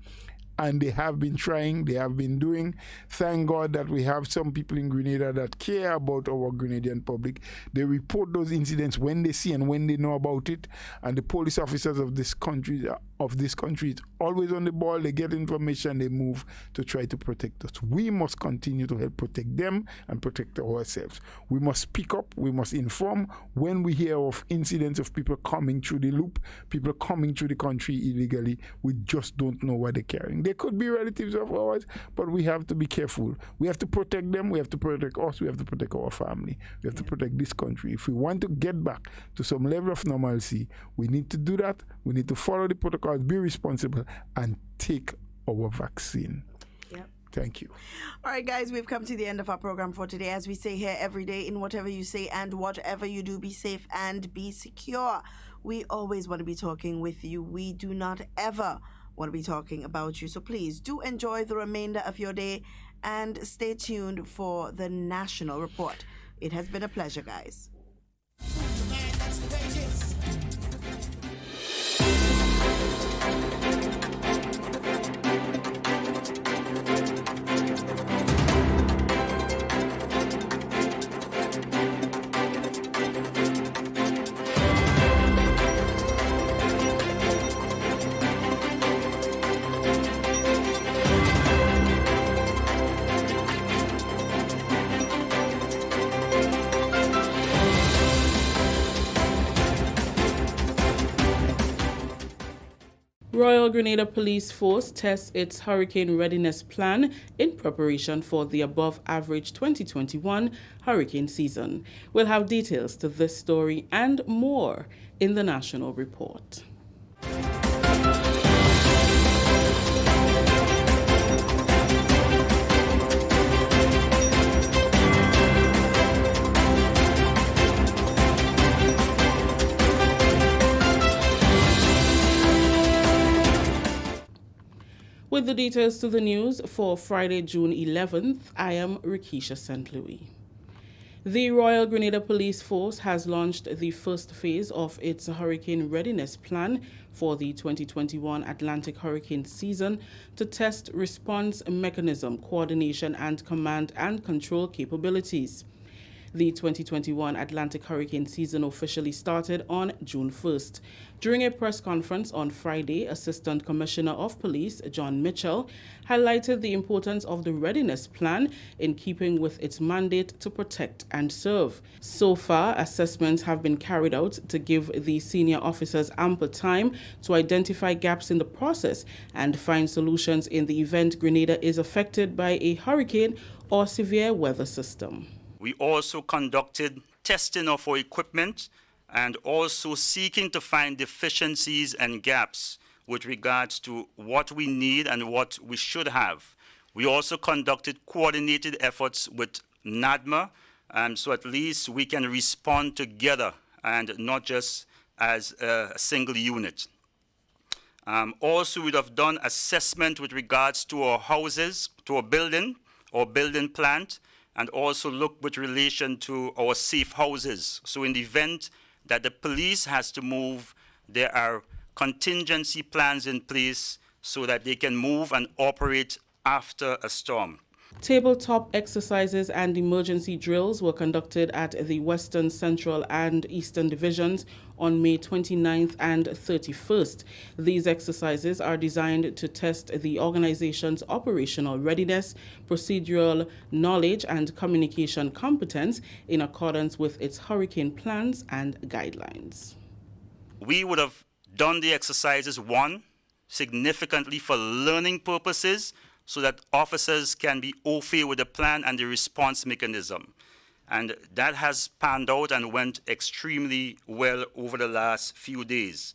and they have been trying, they have been doing. Thank God that we have some people in Grenada that care about our Grenadian public. They report those incidents when they see and when they know about it. And the police officers of this country is always on the ball. They get information, they move to try to protect us. We must continue to help protect them and protect ourselves. We must speak up, we must inform when we hear of incidents of people coming through the loop, people coming through the country illegally. We just don't know what they're carrying. They could be relatives of ours, but we have to be careful. We have to protect them, we have to protect us, we have to protect our family, we have to protect this country. If we want to get back to some level of normalcy, we need to do that. We need to follow the protocols, be responsible, and take our vaccine. Yep. Thank you. All right, guys, we've come to the end of our program for today. As we say here every day, in whatever you say and whatever you do, be safe and be secure. We always want to be talking with you. We do not ever want to be talking about you. So please do enjoy the remainder of your day and stay tuned for the National Report. It has been a pleasure, guys. Royal Grenada Police Force tests its hurricane readiness plan in preparation for the above-average 2021 hurricane season. We'll have details to this story and more in the National Report. With the details to the news for Friday, June 11th, I am Rikisha St. Louis. The Royal Grenada Police Force has launched the first phase of its hurricane readiness plan for the 2021 Atlantic hurricane season to test response mechanism, coordination, and command and control capabilities. The 2021 Atlantic hurricane season officially started on June 1st. During a press conference on Friday, Assistant Commissioner of Police John Mitchell highlighted the importance of the readiness plan in keeping with its mandate to protect and serve. So far, assessments have been carried out to give the senior officers ample time to identify gaps in the process and find solutions in the event Grenada is affected by a hurricane or severe weather system. We also conducted testing of our equipment and also seeking to find deficiencies and gaps with regards to what we need and what we should have. We also conducted coordinated efforts with NADMA, so at least we can respond together and not just as a single unit. Also, we'd have done assessment with regards to our houses, to our building plant, and also look with relation to our safe houses. So in the event that the police has to move, there are contingency plans in place so that they can move and operate after a storm. Tabletop exercises and emergency drills were conducted at the Western, Central, and Eastern Divisions on May 29th and 31st. These exercises are designed to test the organization's operational readiness, procedural knowledge, and communication competence in accordance with its hurricane plans and guidelines. We would have done the exercises, one, significantly for learning purposes, so that officers can be au fait with the plan and the response mechanism. And that has panned out and went extremely well over the last few days.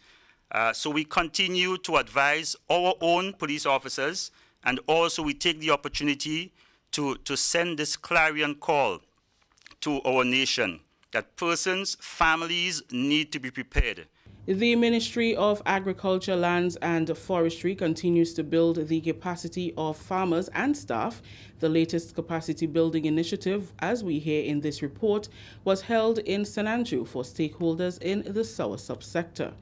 So we continue to advise our own police officers, and also we take the opportunity to send this clarion call to our nation that persons, families need to be prepared. The Ministry of Agriculture, Lands and Forestry continues to build the capacity of farmers and staff. The latest capacity building initiative, as we hear in this report, was held in St. Andrew for stakeholders in the soursop sector.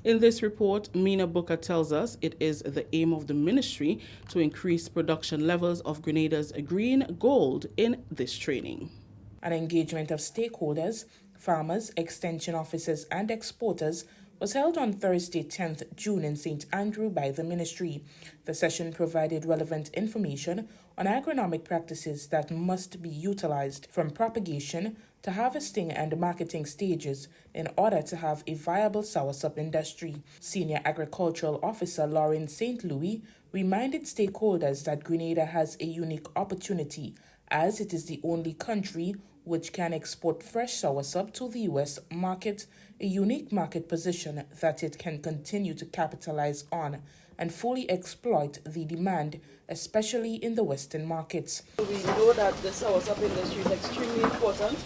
In this report, Mina Booker tells us it is the aim of the ministry to increase production levels of Grenada's green gold in this training. An engagement of stakeholders, farmers, extension officers and exporters was held on Thursday, 10th June in St. Andrew by the ministry. The session provided relevant information on agronomic practices that must be utilized from propagation to harvesting and marketing stages in order to have a viable soursop industry. Senior Agricultural Officer Lauren St. Louis reminded stakeholders that Grenada has a unique opportunity as it is the only country which can export fresh soursop to the U.S. market, a unique market position that it can continue to capitalize on and fully exploit the demand, especially in the Western markets. We know that the soursop industry is extremely important.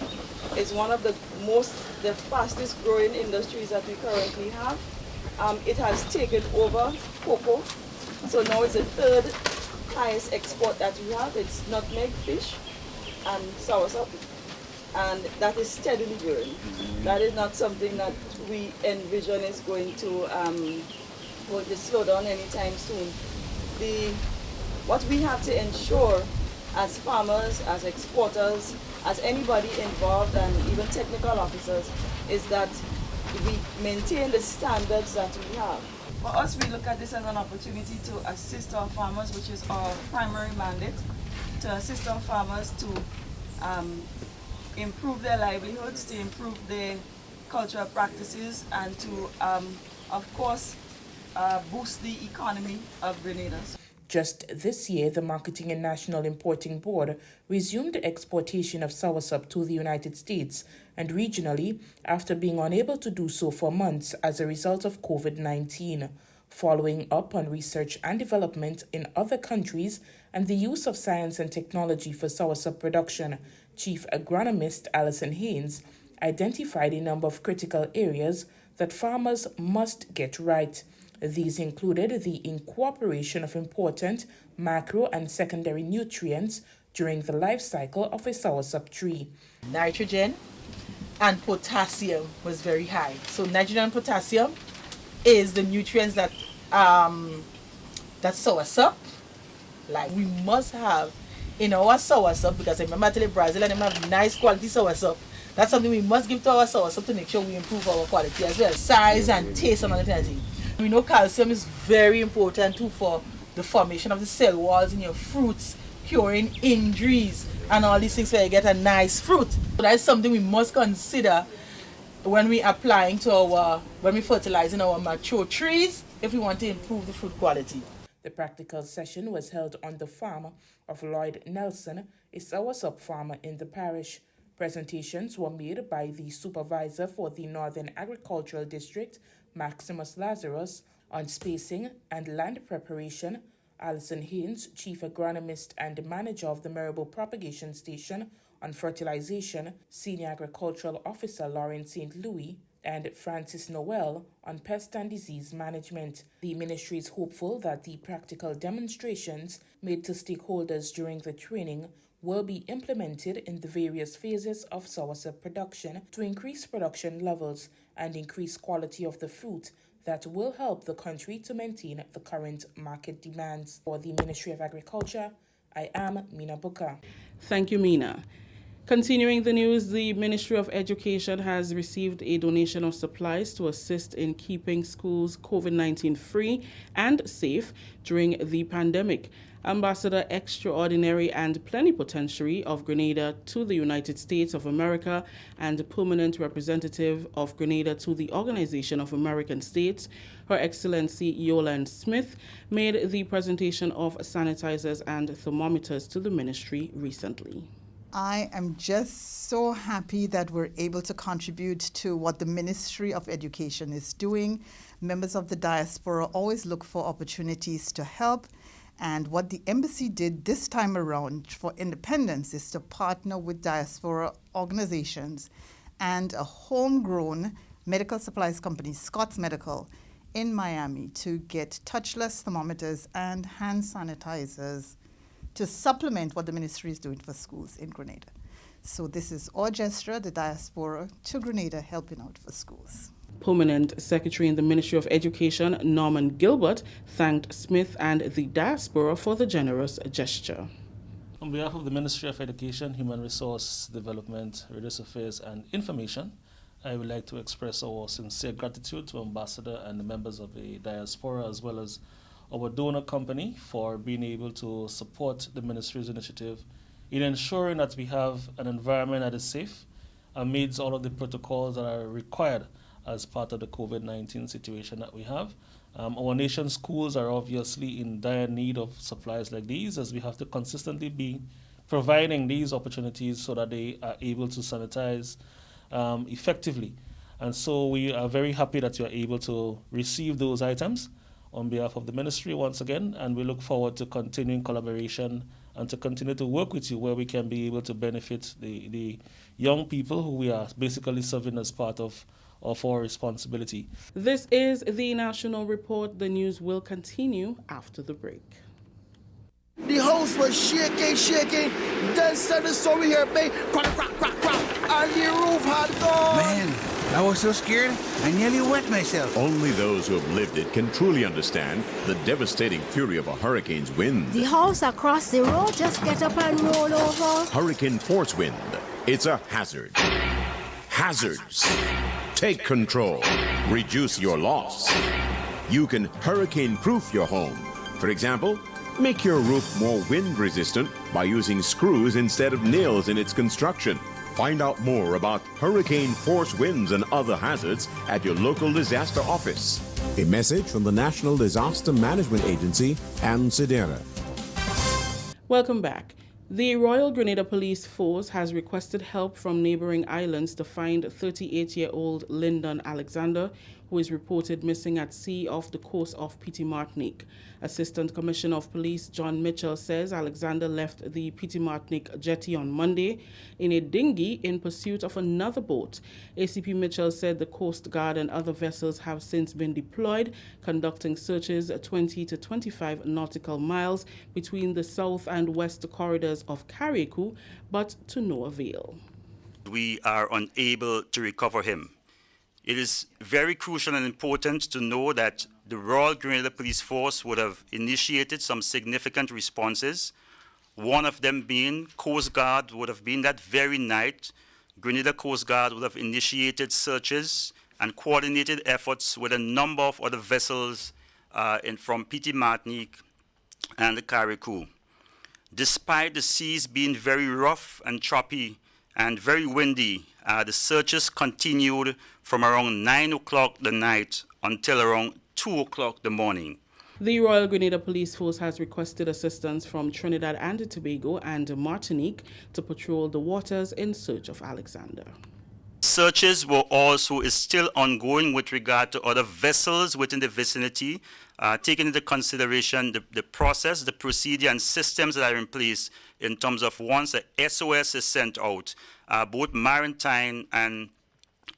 It's one of the fastest growing industries that we currently have. It has taken over cocoa, so now it's the third highest export that we have. It's nutmeg, fish, and soursop. And that is steadily growing. That is not something that we envision is going to slow down anytime soon. What we have to ensure as farmers, as exporters, as anybody involved, and even technical officers, is that we maintain the standards that we have. For us, we look at this as an opportunity to assist our farmers, which is our primary mandate, to assist our farmers to improve their livelihoods, to improve their cultural practices, and to, of course, boost the economy of Grenada. Just this year, the Marketing and National Importing Board resumed exportation of soursop to the United States and regionally after being unable to do so for months as a result of COVID-19. Following up on research and development in other countries and the use of science and technology for soursop production, Chief Agronomist Alison Haynes identified a number of critical areas that farmers must get right. These included the incorporation of important macro and secondary nutrients during the life cycle of a soursop tree. Nitrogen and potassium was very high. So nitrogen and potassium is the nutrients that soursop, like we must have in our soursop, because I remember I tell you Brazil and them have nice quality soursop. That's something we must give to our soursop to make sure we improve our quality as well. Size and taste and everything. We know calcium is very important too for the formation of the cell walls in your fruits, curing injuries and all these things where you get a nice fruit. So that's something we must consider when we applying to when we fertilizing our mature trees if we want to improve the fruit quality. The practical session was held on the farm of Lloyd Nelson, a soursop farmer in the parish. Presentations were made by the supervisor for the Northern Agricultural District, Maximus Lazarus, on spacing and land preparation. Alison Haynes, Chief Agronomist and Manager of the Marable Propagation Station, on fertilization, Senior Agricultural Officer Lauren St. Louis, and Francis Noel on pest and disease management. The ministry is hopeful that the practical demonstrations made to stakeholders during the training will be implemented in the various phases of soursop production to increase production levels and increase quality of the fruit that will help the country to maintain the current market demands. For the Ministry of Agriculture, I am Mina Booker. Thank you, Mina. Continuing the news, the Ministry of Education has received a donation of supplies to assist in keeping schools COVID-19 free and safe during the pandemic. Ambassador Extraordinary and Plenipotentiary of Grenada to the United States of America and Permanent Representative of Grenada to the Organization of American States, Her Excellency Yolande Smith, made the presentation of sanitizers and thermometers to the ministry recently. I am just so happy that we're able to contribute to what the Ministry of Education is doing. Members of the diaspora always look for opportunities to help. And what the embassy did this time around for independence is to partner with diaspora organizations and a homegrown medical supplies company, Scott's Medical, in Miami to get touchless thermometers and hand sanitizers to supplement what the ministry is doing for schools in Grenada. So this is our gesture, the diaspora to Grenada, helping out for schools. Permanent Secretary in the Ministry of Education, Norman Gilbert, thanked Smith and the diaspora for the generous gesture. On behalf of the Ministry of Education, Human Resource Development, Religious Affairs and Information, I would like to express our sincere gratitude to Ambassador and the members of the diaspora, as well as our donor company, for being able to support the ministry's initiative in ensuring that we have an environment that is safe amidst all of the protocols that are required as part of the COVID-19 situation that we have. Our nation's schools are obviously in dire need of supplies like these, as we have to consistently be providing these opportunities so that they are able to sanitize effectively. And so we are very happy that you are able to receive those items on behalf of the ministry once again, and we look forward to continuing collaboration and to continue to work with you where we can be able to benefit the young people who we are basically serving as part of our responsibility. This is the National Report. The news will continue after the break. The house was shaking. Then said the story here, babe. Crack, and the roof had gone. Man, I was so scared, I nearly wet myself. Only those who have lived it can truly understand the devastating fury of a hurricane's wind. The house across the road just get up and roll over. Hurricane force wind. It's a hazard. Hazards. Take control. Reduce your loss. You can hurricane-proof your home. For example, make your roof more wind-resistant by using screws instead of nails in its construction. Find out more about hurricane force winds and other hazards at your local disaster office. A message from the National Disaster Management Agency and SEDERA. Welcome back. The Royal Grenada Police Force has requested help from neighboring islands to find 38-year-old Lyndon Alexander, who is reported missing at sea off the coast of Petit Martinique. Assistant Commissioner of Police John Mitchell says Alexander left the Petit Martinique jetty on Monday in a dinghy in pursuit of another boat. ACP Mitchell said the Coast Guard and other vessels have since been deployed, conducting searches 20 to 25 nautical miles between the south and west corridors of Carriacou, but to no avail. We are unable to recover him. It is very crucial and important to know that the Royal Grenada Police Force would have initiated some significant responses. One of them being Coast Guard would have been that very night. Grenada Coast Guard would have initiated searches and coordinated efforts with a number of other vessels from Petit Martinique and the Carriacou. Despite the seas being very rough and choppy and very windy, the searches continued from around 9 o'clock the night until around 2 o'clock the morning. The Royal Grenada Police Force has requested assistance from Trinidad and Tobago and Martinique to patrol the waters in search of Alexander. Searches is still ongoing with regard to other vessels within the vicinity, taking into consideration the process, the procedure and systems that are in place in terms of once a SOS is sent out, both maritime and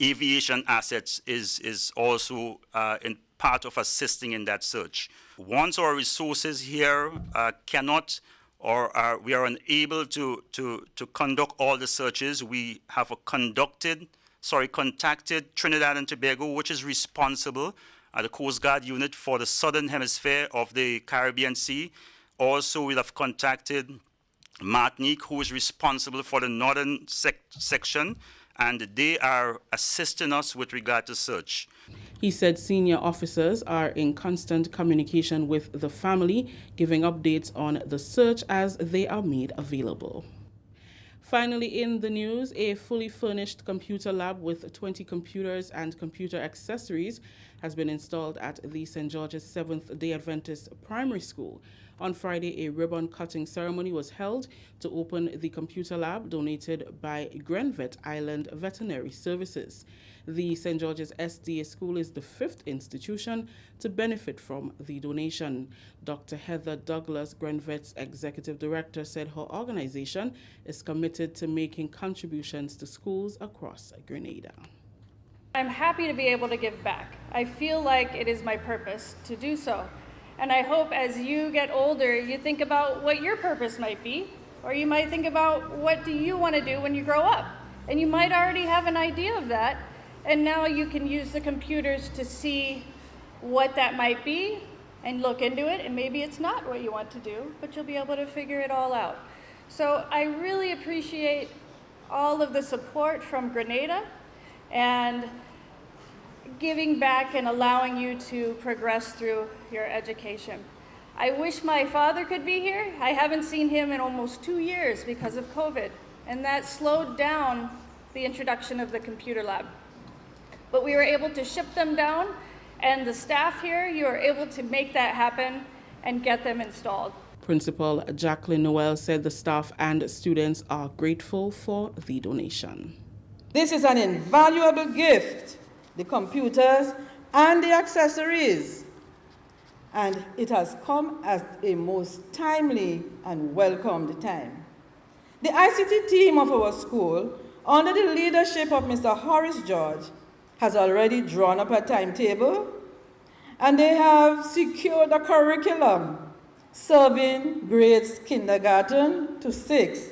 aviation assets is also in part of assisting in that search. Once our resources here cannot or we are unable to conduct all the searches, we have contacted Trinidad and Tobago, which is responsible, the Coast Guard unit for the southern hemisphere of the Caribbean Sea. Also, we have contacted Martinique, who is responsible for the northern section, and they are assisting us with regard to search. He said senior officers are in constant communication with the family, giving updates on the search as they are made available. Finally, in the news, a fully furnished computer lab with 20 computers and computer accessories has been installed at the St. George's Seventh-day Adventist Primary School. On Friday, a ribbon-cutting ceremony was held to open the computer lab donated by Grenada Island Veterinary Services. The St. George's SDA School is the 5th institution to benefit from the donation. Dr. Heather Douglas, Grenvet's executive director, said her organization is committed to making contributions to schools across Grenada. I'm happy to be able to give back. I feel like it is my purpose to do so. And I hope as you get older, you think about what your purpose might be, or you might think about what do you want to do when you grow up. And you might already have an idea of that. And now you can use the computers to see what that might be and look into it. And maybe it's not what you want to do, but you'll be able to figure it all out. So I really appreciate all of the support from Grenada and giving back and allowing you to progress through your education. I wish my father could be here. I haven't seen him in almost 2 years because of COVID, and that slowed down the introduction of the computer lab. But we were able to ship them down, and the staff here, you are able to make that happen and get them installed. Principal Jacqueline Noel said the staff and students are grateful for the donation. This is an invaluable gift, the computers and the accessories, and it has come at a most timely and welcomed time. The ICT team of our school, under the leadership of Mr. Horace George, has already drawn up a timetable, and they have secured a curriculum serving grades kindergarten to 6,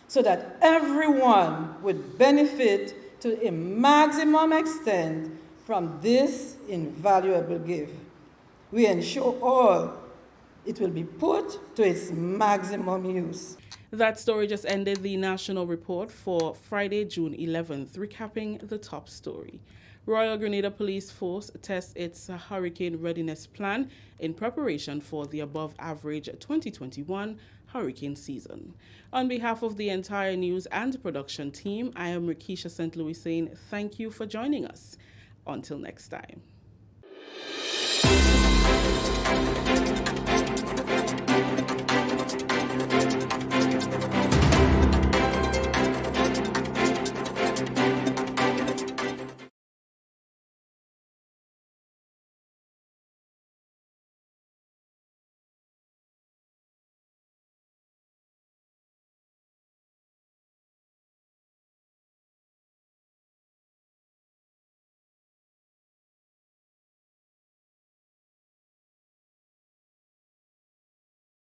so that everyone would benefit to a maximum extent from this invaluable gift. We ensure all it will be put to its maximum use. That story just ended the national report for Friday, June 11th, recapping the top story. Royal Grenada Police Force tests its hurricane readiness plan in preparation for the above-average 2021 hurricane season. On behalf of the entire news and production team, I am Rikisha St. Louis saying thank you for joining us. Until next time.